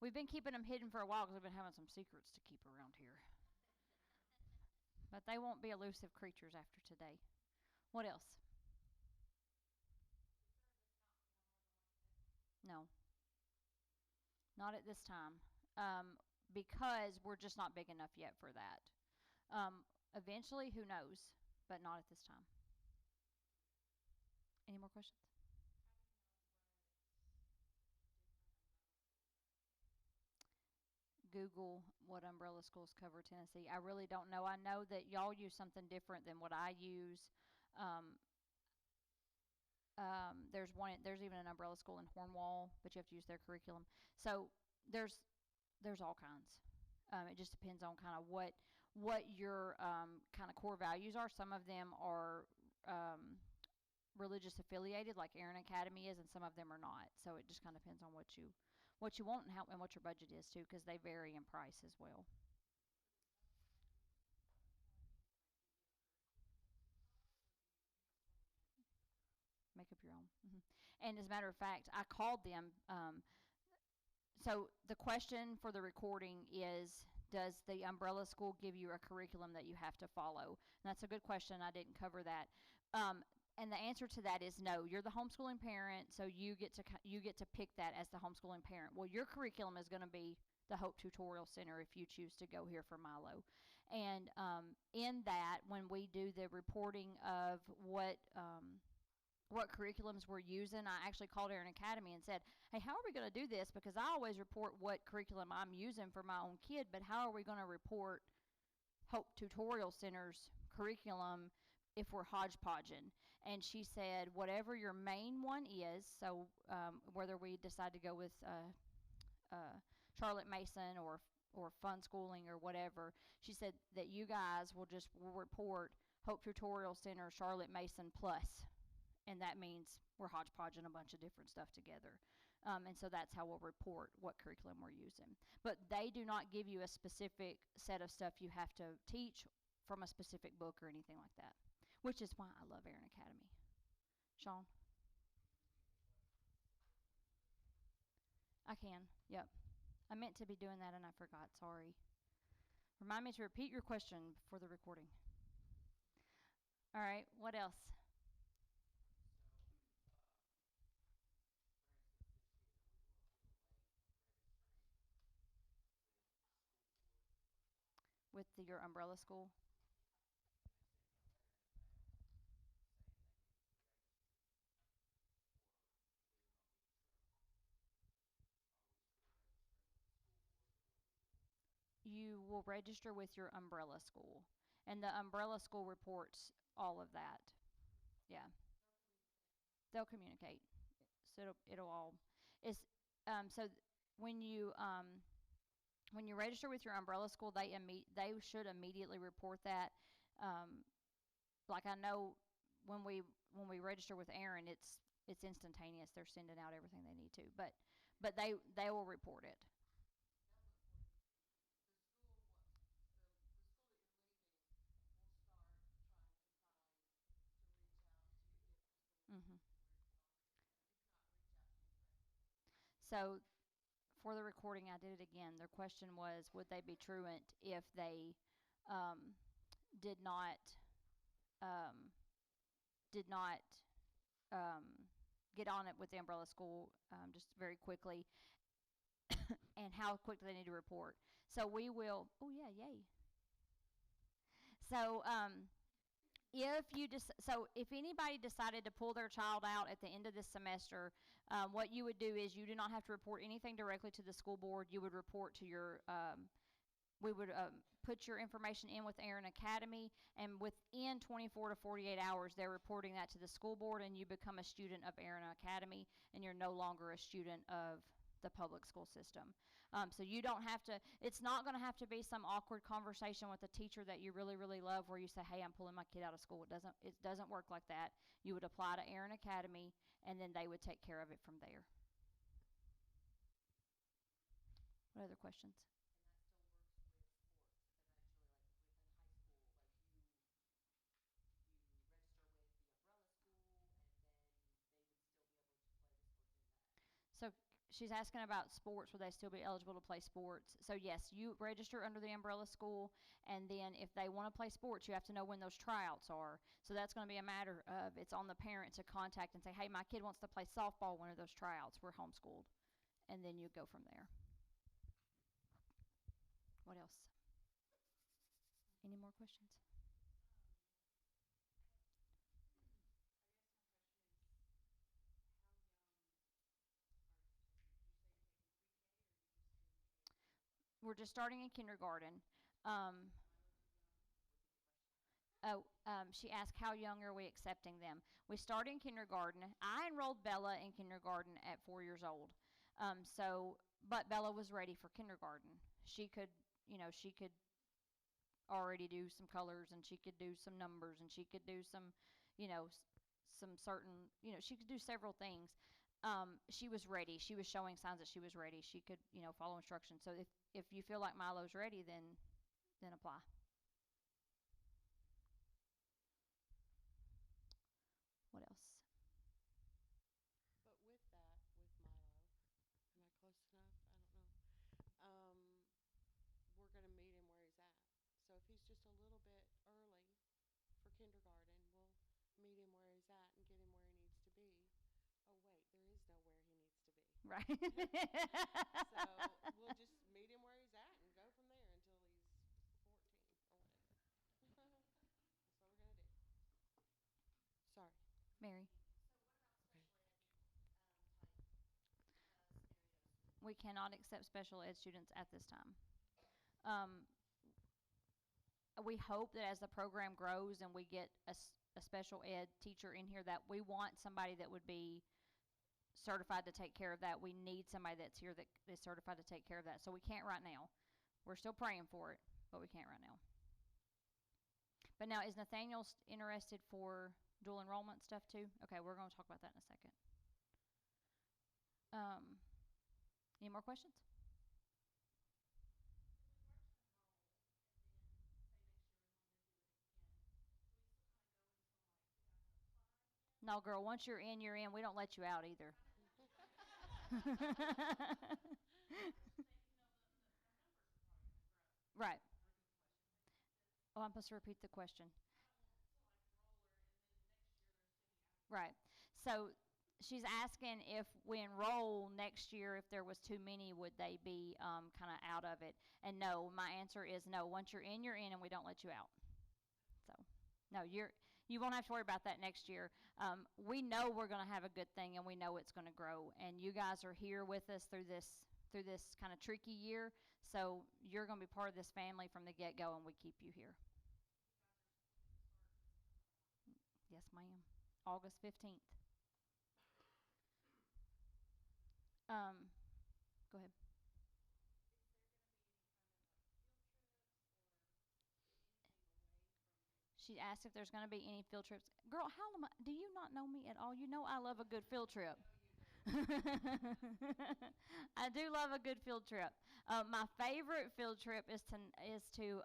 We've been keeping them hidden for a while because we've been having some secrets to keep around here. But they won't be elusive creatures after today. What else? No, not at this time. Because we're just not big enough yet for that. Eventually, who knows? But not at this time. Any more questions? Google what umbrella schools cover Tennessee. I really don't know. I know that y'all use something different than what I use. Um, there's even an umbrella school in Hornwall, but you have to use their curriculum. So there's all kinds. It just depends on kind of what your kind of core values are. Some of them are religious affiliated, like Aaron Academy is, and some of them are not. So it just kind of depends on what you want and what your budget is too, because they vary in price as well. Make up your own. And as a matter of fact, I called them. So the question for the recording is, does the umbrella school give you a curriculum that you have to follow? And that's a good question. I didn't cover that. And the answer to that is no. You're the homeschooling parent, so you get to pick that as the homeschooling parent. Well, your curriculum is going to be the Hope Tutorial Center if you choose to go here for Milo. And in that, when we do the reporting of what curriculums we're using, I actually called Aaron Academy and said, hey, how are we going to do this? Because I always report what curriculum I'm using for my own kid, but how are we going to report Hope Tutorial Center's curriculum if we're hodgepodging? And she said, whatever your main one is, so whether we decide to go with Charlotte Mason or Fun Schooling or whatever, she said that you guys will report Hope Tutorial Center Charlotte Mason Plus, and that means we're hodgepodging a bunch of different stuff together. And so that's how we'll report what curriculum we're using. But they do not give you a specific set of stuff you have to teach from a specific book or anything like that, which is why I love Aaron Academy. Sean? I can, yep. I meant to be doing that and I forgot, sorry. Remind me to repeat your question for the recording. All right, what else? With your umbrella school? You will register with your umbrella school, and the umbrella school reports all of that. Yeah, they'll communicate. So it'll all it's so when you when you register with your umbrella school, they should immediately report that. Um, like I know when we register with Aaron, it's instantaneous. They're sending out everything they need to, but they will report it. Hmm. So for the recording, I did it again. Their question was, would they be truant if they um, did not um, did not um, get on it with the umbrella school just very quickly, and how quick do they need to report? So we will. Oh yeah, yay! So if anybody decided to pull their child out at the end of this semester, what you would do is you do not have to report anything directly to the school board. You would report to your we would put your information in with Aaron Academy, and within 24 to 48 hours, they're reporting that to the school board, and you become a student of Aaron Academy, and you're no longer a student of the public school system. So you don't have to, it's not going to have to be some awkward conversation with a teacher that you really, really love where you say, hey, I'm pulling my kid out of school. It doesn't work like that. You would apply to Aaron Academy, and then they would take care of it from there. What other questions? So she's asking about sports. Will they still be eligible to play sports? So yes, you register under the umbrella school, and then if they want to play sports, you have to know when those tryouts are. So that's going to be a matter of it's on the parent to contact and say, hey, my kid wants to play softball one of those tryouts. We're homeschooled, and then you go from there. What else? Any more questions? We're just starting in kindergarten. Um, she asked, how young are we accepting them? We start in kindergarten. I enrolled Bella in kindergarten at 4 years old. But Bella was ready for kindergarten. She could, she could already do some colors, and she could do some numbers, and she could do some, you know, some certain, she could do several things. She was ready. She was showing signs that she was ready. She could, follow instructions. So if you feel like Milo's ready, then apply. What else? But with that, with Milo, am I close enough? I don't know. We're going to meet him where he's at. So if he's just a little bit early for kindergarten, we'll meet him where he's at Right. So we'll just meet him where he's at and go from there until he's 14 or whatever. That's what we're gonna do. Sorry. Mary. Okay. We cannot accept special ed students at this time. Um, we hope that as the program grows and we get a special ed teacher in here, that we want somebody that would be certified to take care of that. We need somebody that's here that is certified to take care of that. So we can't right now. We're still praying for it, but we can't right now. But now, is Nathaniel interested for dual enrollment stuff too? Okay, we're going to talk about that in a second. Any more questions? No, girl, once you're in, you're in. We don't let you out either. Right. Oh, I'm supposed to repeat the question. Right. So she's asking if we enroll next year, if there was too many, would they be kind of out of it? And no, my answer is no. Once you're in, and we don't let you out. So, no, you won't have to worry about that next year. We know we're going to have a good thing, and we know it's going to grow. And you guys are here with us through this kind of tricky year. So you're going to be part of this family from the get-go, and we keep you here. Yes, ma'am. August 15th. Go ahead. She asked if there's going to be any field trips. Girl, do you not know me at all? You know I love a good field trip. I do love a good field trip. My favorite field trip is to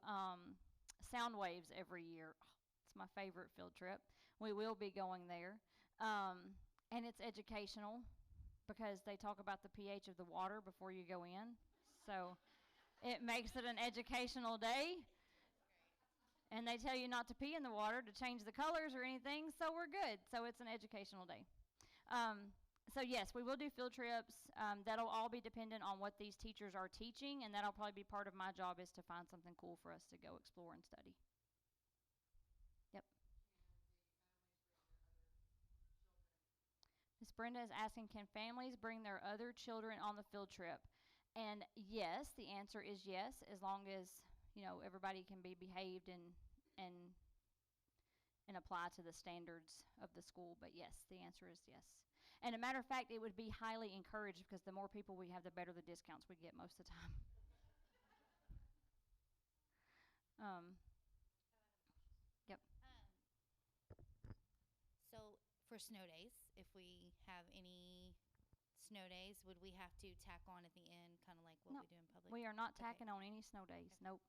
Sound Waves every year. Oh, it's my favorite field trip. We will be going there, and it's educational because they talk about the pH of the water before you go in. So it makes it an educational day. And they tell you not to pee in the water to change the colors or anything, so we're good. So it's an educational day. So yes, we will do field trips. That'll all be dependent on what these teachers are teaching, and that'll probably be part of my job, is to find something cool for us to go explore and study. Yep. Miss Brenda is asking, can families bring their other children on the field trip? And yes, the answer is yes, as long as everybody can be behaved and apply to the standards of the school. But yes, the answer is yes. And a matter of fact, it would be highly encouraged, because the more people we have, the better the discounts we get most of the time. Yep. So for snow days, if we have any snow days, would we have to tack on at the end, kind of like what No, we do in public? we are not tacking on any snow days. Okay. Nope.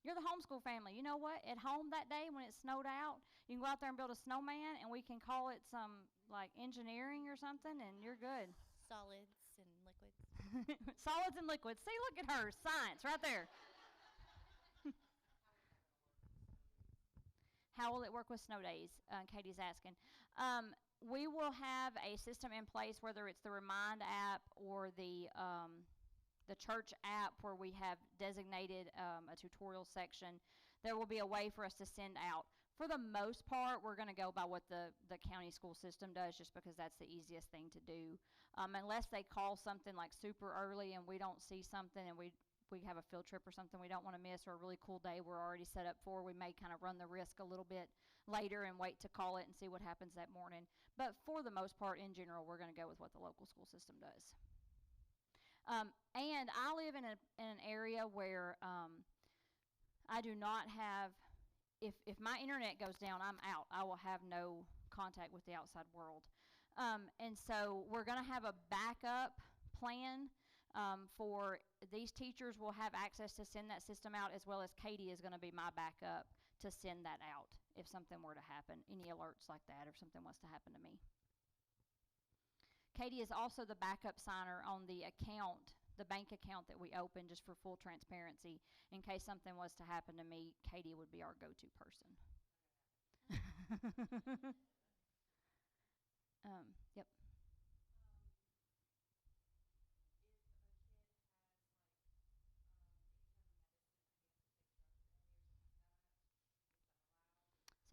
You're the homeschool family. You know what? At home that day when it snowed out, you can go out there and build a snowman, and we can call it some like engineering or something, and you're good. Solids and liquids. Solids and liquids. See, look at her. Science right there. How will it work with snow days? Katie's asking. We will have a system in place, whether it's the Remind app or the church app, where we have designated a tutorial section. There will be a way for us to send out. For the most part, we're going to go by what the county school system does, just because that's the easiest thing to do. Unless they call something like super early and we don't see something, and we have a field trip or something we don't want to miss, or a really cool day we're already set up for, we may kind of run the risk a little bit later and wait to call it and see what happens that morning. But for the most part, in general, we're going to go with what the local school system does. And I live in an area where I do not have, if my internet goes down, I'm out. I will have no contact with the outside world. And so we're going to have a backup plan for these teachers. Will have access to send that system out, as well as Katie is going to be my backup to send that out if something were to happen, any alerts like that, or something was to happen to me. Katie is also the backup signer on the account, the bank account that we open, just for full transparency. In case something was to happen to me, Katie would be our go-to person. Yep.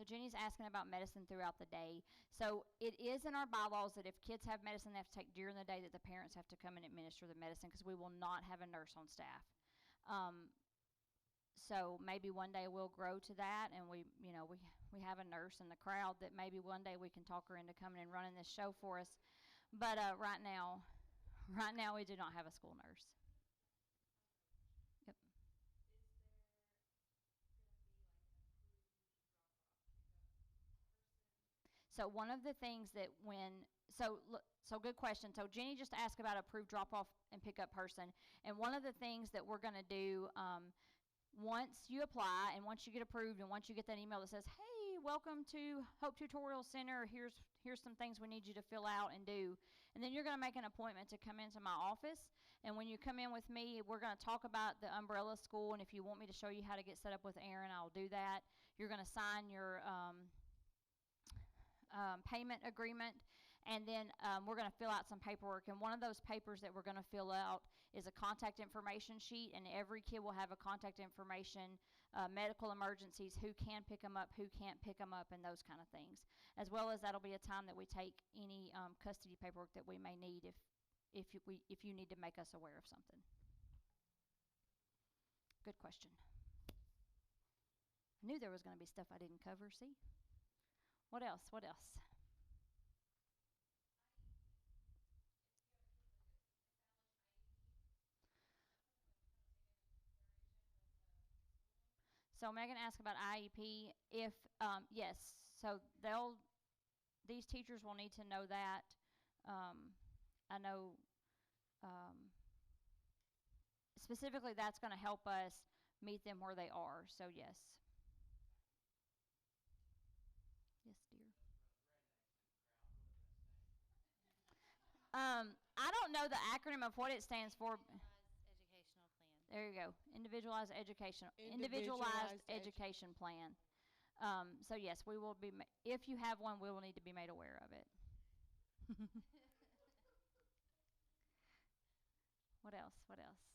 So Jenny's asking about medicine throughout the day. So it is in our bylaws that if kids have medicine they have to take during the day, that the parents have to come and administer the medicine, because we will not have a nurse on staff. So maybe one day we'll grow to that, and we have a nurse in the crowd that maybe one day we can talk her into coming and running this show for us. But right now we do not have a school nurse. Yep. So one of the things that so good question. So Jenny just asked about approved drop-off and pickup person, and one of the things that we're going to do, once you apply and once you get approved and once you get that email that says, "Hey, welcome to Hope Tutorial Center. Here's some things we need you to fill out and do," and then you're going to make an appointment to come into my office. And when you come in with me, we're going to talk about the umbrella school, and if you want me to show you how to get set up with Aaron, I'll do that. You're going to sign your payment agreement, and then we're going to fill out some paperwork. And one of those papers that we're going to fill out is a contact information sheet, and every kid will have a contact information, medical emergencies, who can pick them up, who can't pick them up, and those kind of things. As well as that'll be a time that we take any custody paperwork that we may need if you need to make us aware of something. Good question. I knew there was going to be stuff I didn't cover. See? What else? What else? So Megan asked about IEP. If yes, so these teachers will need to know that. I know specifically that's going to help us meet them where they are. So yes. Yes, dear. I don't know the acronym of what it stands for. Educational plan. There you go. Individualized education education plan. So yes, we will be. If you have one, we will need to be made aware of it. What else? What else?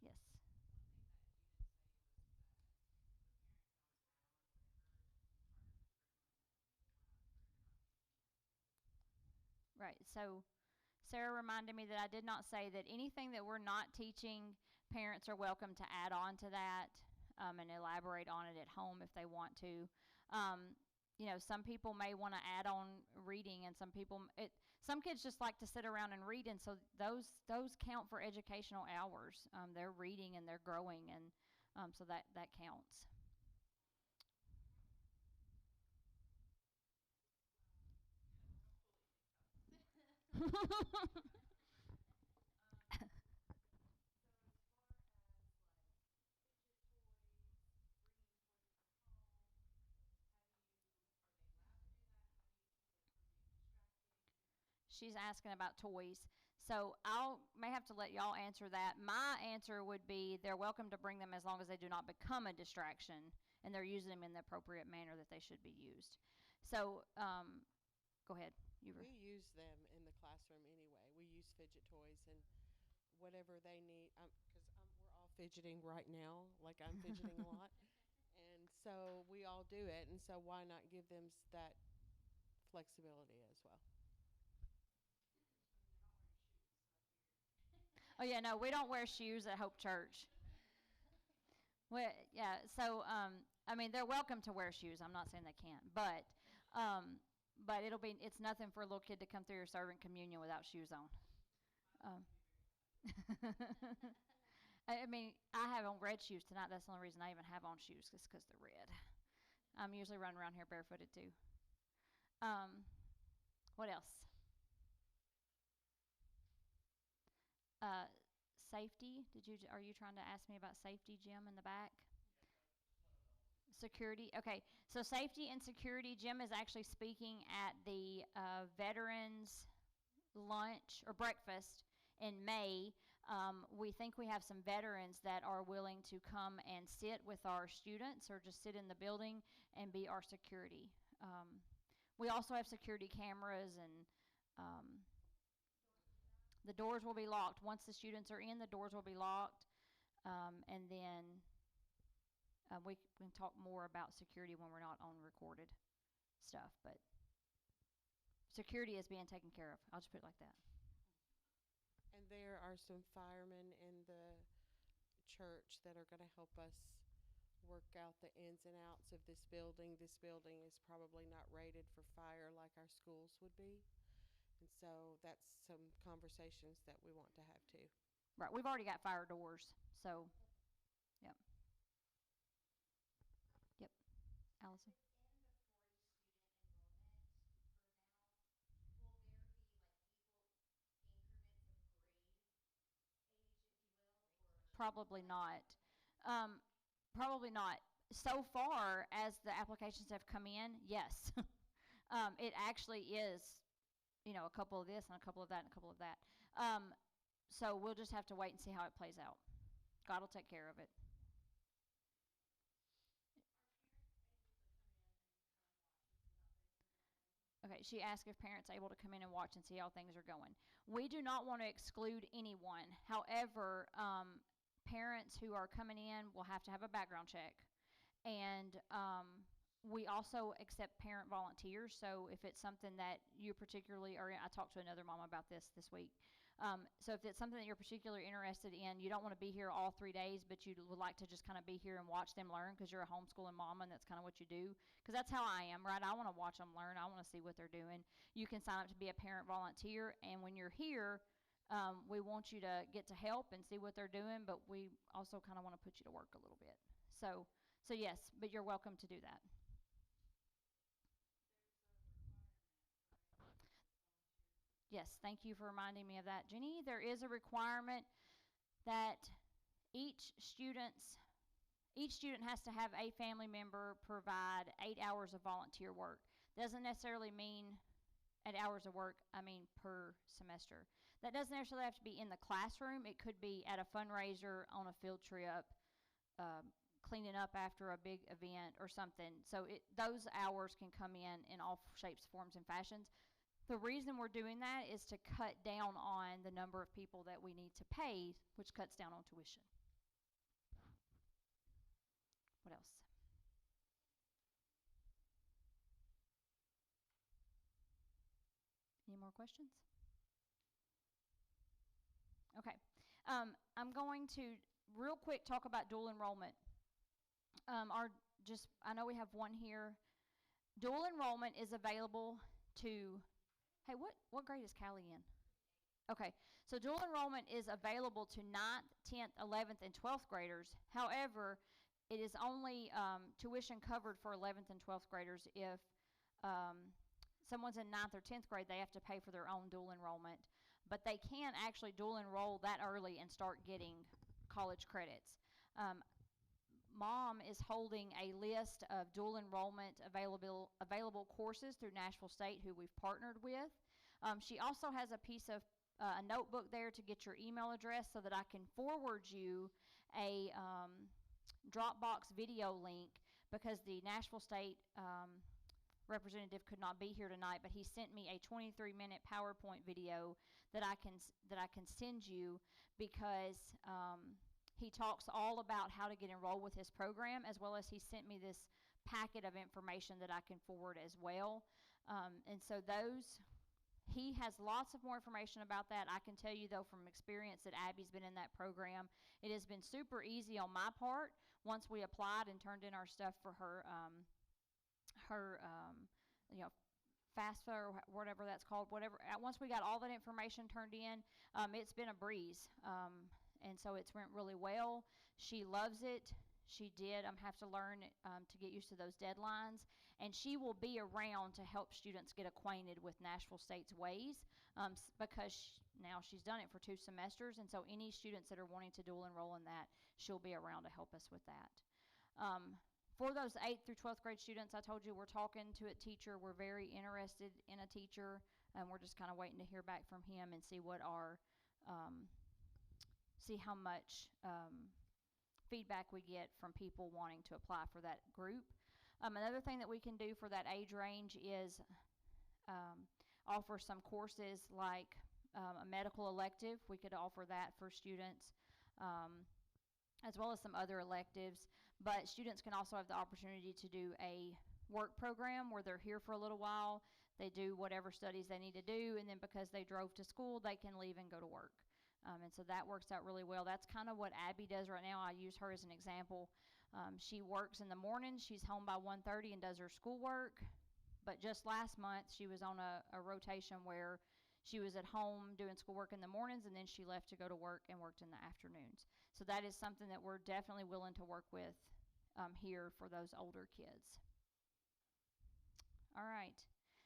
Yes. Right. So Sarah reminded me that I did not say that anything that we're not teaching, parents are welcome to add on to that and elaborate on it at home if they want to. Some people may want to add on reading, and some kids just like to sit around and read, and so those count for educational hours. They're reading and they're growing, and so that counts. She's asking about toys. So may have to let y'all answer that. My answer would be they're welcome to bring them as long as they do not become a distraction and they're using them in the appropriate manner that they should be used. So go ahead. We use them in the classroom anyway. We use fidget toys and whatever they need. Because we're all fidgeting right now, like I'm fidgeting a lot. And so we all do it. And so why not give them that flexibility as well? Oh yeah, no, we don't wear shoes at Hope Church. Yeah, so they're welcome to wear shoes. I'm not saying they can't, but it's nothing for a little kid to come through your servant communion without shoes on. I have on red shoes tonight. That's the only reason I even have on shoes, is because they're red. I'm usually running around here barefooted too. What else? Safety. Are you trying to ask me about safety, Jim, in the back? Security. Okay. So safety and security. Jim is actually speaking at the veterans lunch or breakfast in May. We think we have some veterans that are willing to come and sit with our students or just sit in the building and be our security. We also have security cameras, and the doors will be locked. Once the students are in, the doors will be locked. And then We can talk more about security when we're not on recorded stuff, but security is being taken care of. I'll just put it like that. And there are some firemen in the church that are going to help us work out the ins and outs of this building. This building is probably not rated for fire like our schools would be. And so that's some conversations that we want to have too. Right, we've already got fire doors, so, yep. Yep. Allison? Probably not. Um, Probably not. So far as the applications have come in, yes. It actually is, a couple of this and a couple of that and a couple of that. So we'll just have to wait and see how it plays out. God will take care of it. Okay, she asked if parents are able to come in and watch and see how things are going. We do not want to exclude anyone. However, parents who are coming in will have to have a background check. And we also accept parent volunteers. So if it's something that you particularly are, I talked to another mom about this week. So if it's something that you're particularly interested in, you don't want to be here all 3 days, but you would like to just kind of be here and watch them learn because you're a homeschooling mom and that's kind of what you do. Because that's how I am, right? I want to watch them learn. I want to see what they're doing. You can sign up to be a parent volunteer, and when you're here, we want you to get to help and see what they're doing, but we also kind of want to put you to work a little bit. So yes, but you're welcome to do that. Yes, thank you for reminding me of that, Jenny. There is a requirement that each student's each student has to have a family member provide 8 hours of volunteer work. Doesn't necessarily mean 8 hours of work, I mean per semester. That doesn't necessarily have to be in the classroom. It could be at a fundraiser, on a field trip, cleaning up after a big event or something. So those hours can come in all shapes, forms, and fashions. The reason we're doing that is to cut down on the number of people that we need to pay, which cuts down on tuition. What else? Any more questions? Okay. I'm going to real quick talk about dual enrollment. I know we have one here. Dual enrollment is available to. Hey, what grade is Callie in? Okay, so dual enrollment is available to 9th, 10th, 11th, and 12th graders. However, it is only tuition covered for 11th and 12th graders. If someone's in 9th or 10th grade, they have to pay for their own dual enrollment. But they can actually dual enroll that early and start getting college credits. Mom is holding a list of dual enrollment available courses through Nashville State, who we've partnered with. She also has a piece of a notebook there to get your email address so that I can forward you a Dropbox video link, because the Nashville State representative could not be here tonight, but he sent me a 23-minute PowerPoint video that I can send you, because he talks all about how to get enrolled with his program, as well as he sent me this packet of information that I can forward as well. And so he has lots of more information about that. I can tell you, though, from experience, that Abby's been in that program. It has been super easy on my part once we applied and turned in our stuff for her FAFSA or whatever that's called. Once we got all that information turned in, it's been a breeze. And so it's went really well. She loves it. She did have to learn to get used to those deadlines. And she will be around to help students get acquainted with Nashville State's ways, because now she's done it for 2 semesters. And so any students that are wanting to dual enroll in that, she'll be around to help us with that. For those 8th through 12th grade students, I told you we're talking to a teacher. We're very interested in a teacher, and we're just kind of waiting to hear back from him and see see how much feedback we get from people wanting to apply for that group. Another thing that we can do for that age range is offer some courses like a medical elective. We could offer that for students, as well as some other electives. But students can also have the opportunity to do a work program where they're here for a little while. They do whatever studies they need to do, and then because they drove to school, they can leave and go to work. And so that works out really well. That's kind of what Abby does right now. I use her as an example. She works in the morning. She's home by 1:30 and does her schoolwork. But just last month, she was on a rotation where she was at home doing schoolwork in the mornings, and then she left to go to work and worked in the afternoons. So that is something that we're definitely willing to work with here for those older kids. All right.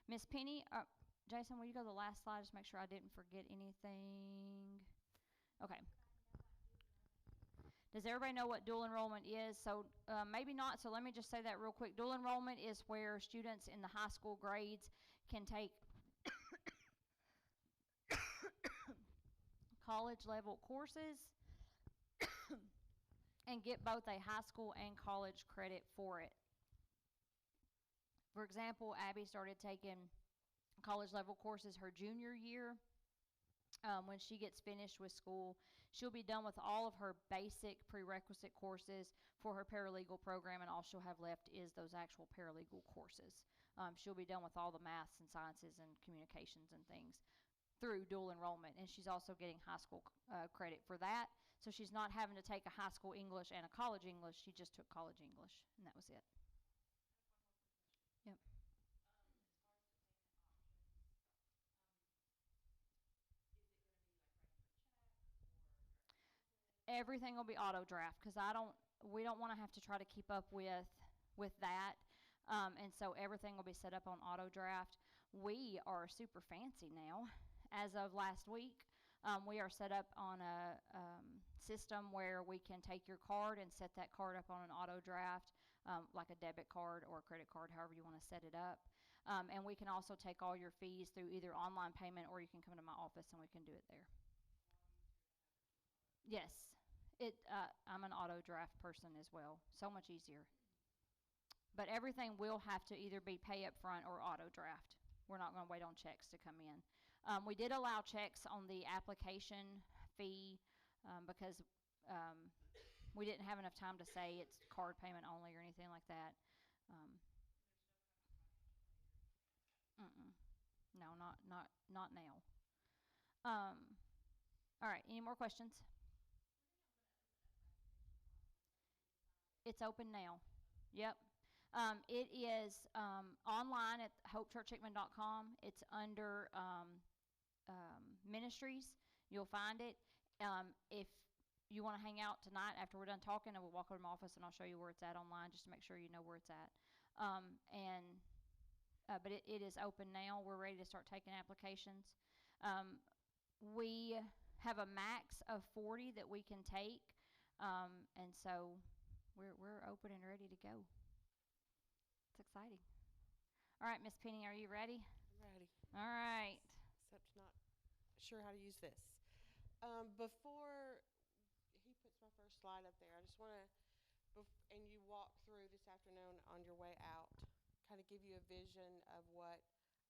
Miss Penny, Jason, will you go to the last slide? Just make sure I didn't forget anything. Okay. Does everybody know what dual enrollment is? So maybe not, so let me just say that real quick. Dual enrollment is where students in the high school grades can take college level courses and get both a high school and college credit for it. For example, Abby started taking college level courses her junior year. When she gets finished with school, she'll be done with all of her basic prerequisite courses for her paralegal program, and all she'll have left is those actual paralegal courses. She'll be done with all the maths and sciences and communications and things through dual enrollment, and she's also getting high school credit for that. So she's not having to take a high school English and a college English. She just took college English, and that was it. Yep. Everything will be auto draft because we don't want to have to try to keep up with that. And so everything will be set up on auto draft. We are super fancy now. As of last week, we are set up on a system where we can take your card and set that card up on an auto draft, like a debit card or a credit card, however you want to set it up. And we can also take all your fees through either online payment, or you can come to my office and we can do it there. Yes, I'm an auto draft person as well. So much easier. But everything will have to either be pay up front or auto draft. We're not going to wait on checks to come in. We did allow checks on the application fee because we didn't have enough time to say it's card payment only or anything like that. Mm-mm. No, not now. All right. Any more questions? It's open now. Yep. It is online at hopechurchhickman.com. It's under ministries. You'll find it. If you want to hang out tonight after we're done talking, I will walk over to my office and I'll show you where it's at online just to make sure you know where it's at. But it is open now. We're ready to start taking applications. We have a max of 40 that we can take, and so we're open and ready to go. It's exciting. All right, Miss Penny, are you ready? I'm ready. All right. Except not sure how to use this. Before he puts my first slide up there, I just want to, and you walk through this afternoon on your way out, kind of give you a vision of what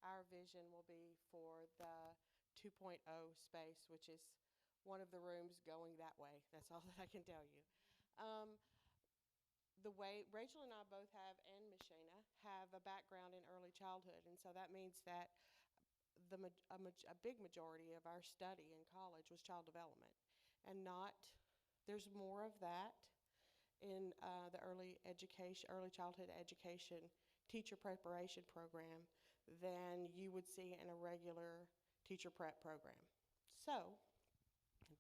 our vision will be for the 2.0 space, which is one of the rooms going that way. That's all that I can tell you. The way Rachel and I both have, and Miss Shana, have a background in early childhood, and so that means that a big majority of our study in college was child development, and there's more of that in the early childhood education teacher preparation program than you would see in a regular teacher prep program. So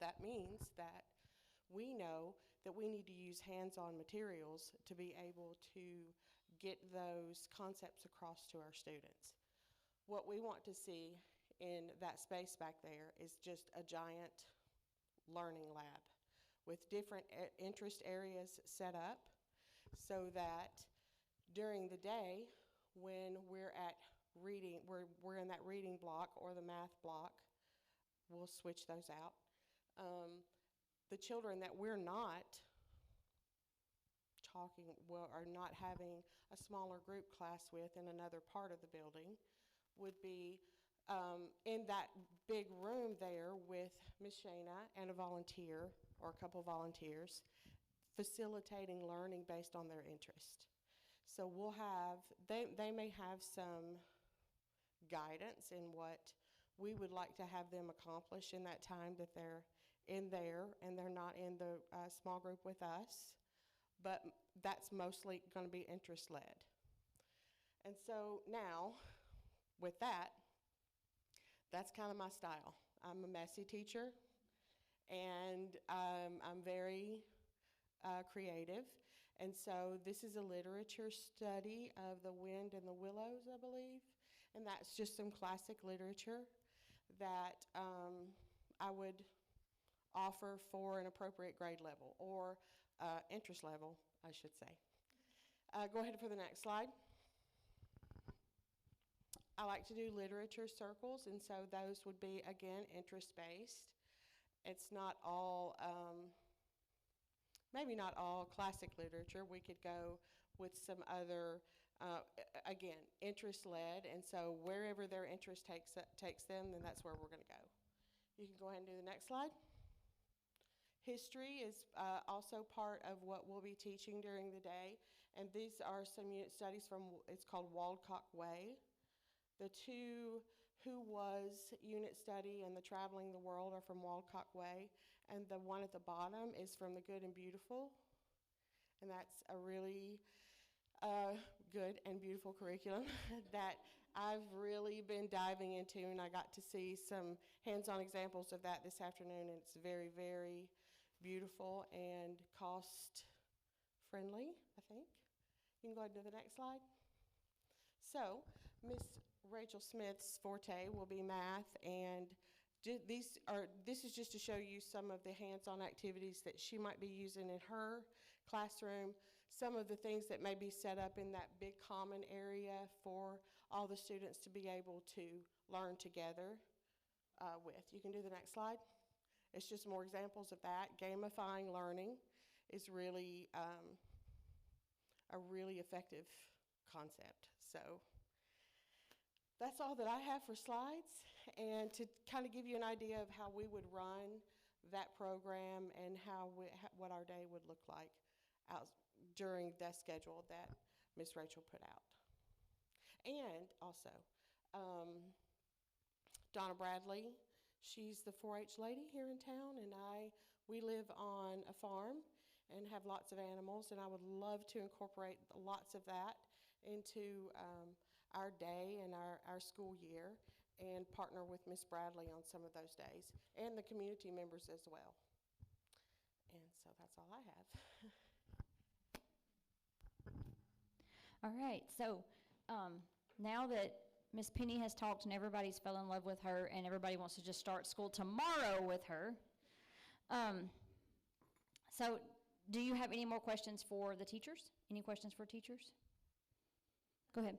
that means that we know that we need to use hands-on materials to be able to get those concepts across to our students. What we want to see in that space back there is just a giant learning lab with different interest areas set up so that during the day when we're at reading, we're in that reading block or the math block, we'll switch those out. The children that we're not are not having a smaller group class with in another part of the building would be in that big room there with Miss Shana and a volunteer or a couple volunteers facilitating learning based on their interest. So we'll have, they may have some guidance in what we would like to have them accomplish in that time that they're in there and they're not in the small group with us, but that's mostly going to be interest led. And so now, with that, that's kind of my style. I'm a messy teacher, and I'm very creative. And so this is a literature study of The Wind and the Willows, I believe. And that's just some classic literature that I would offer for an appropriate grade level, or interest level, I should say. Go ahead for the next slide. I like to do literature circles, and so those would be, again, interest-based. It's not all, maybe not all classic literature. We could go with some other, again, interest-led, and so wherever their interest takes them, then that's where we're going to go. You can go ahead and do the next slide. History is also part of what we'll be teaching during the day, and these are some unit studies from, it's called Waldcock Way. The two Who Was unit study and the Traveling the World are from Waldcock Way, and the one at the bottom is from The Good and Beautiful, and that's a really good and beautiful curriculum that I've really been diving into, and I got to see some hands-on examples of that this afternoon, and it's very, very beautiful and cost-friendly, I think. You can go ahead and do the next slide. So, Miss Rachel Smith's forte will be math, and this is just to show you some of the hands-on activities that she might be using in her classroom, some of the things that may be set up in that big common area for all the students to be able to learn together with. You can do the next slide. It's just more examples of that. Gamifying learning is really a really effective concept. So that's all that I have for slides, and to kind of give you an idea of how we would run that program and what our day would look like out during the schedule that Miss Rachel put out. And also, Donna Bradley, she's the 4-H lady here in town, and we live on a farm and have lots of animals, and I would love to incorporate lots of that into our day and our school year, and partner with Miss Bradley on some of those days, and the community members as well. And so that's all I have. All right, so now that Miss Penny has talked and everybody's fell in love with her and everybody wants to just start school tomorrow with her, so do you have any more questions for the teachers? Any questions for teachers? Go ahead.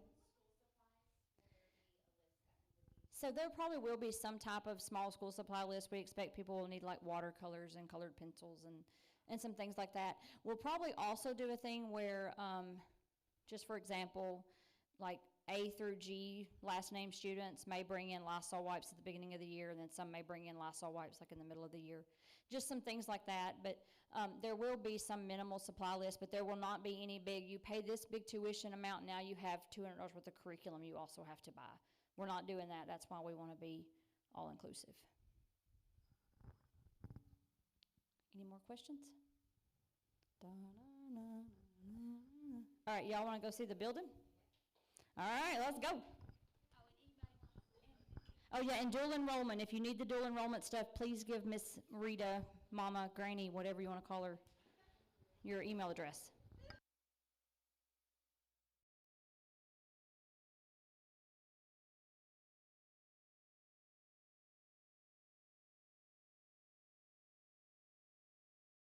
So there probably will be some type of small school supply list. We expect people will need like watercolors and colored pencils and some things like that. We'll probably also do a thing where, just for example, like A through G last name students may bring in Lysol wipes at the beginning of the year, and then some may bring in Lysol wipes like in the middle of the year. Just some things like that, but there will be some minimal supply list, but there will not be any big, you pay this big tuition amount, now you have $200 worth of curriculum you also have to buy. We're not doing that. That's why we want to be all-inclusive. Any more questions? All right, y'all want to go see the building? All right, let's go. Oh, yeah, and dual enrollment. If you need the dual enrollment stuff, please give Miss Rita, Mama, Granny, whatever you want to call her, your email address.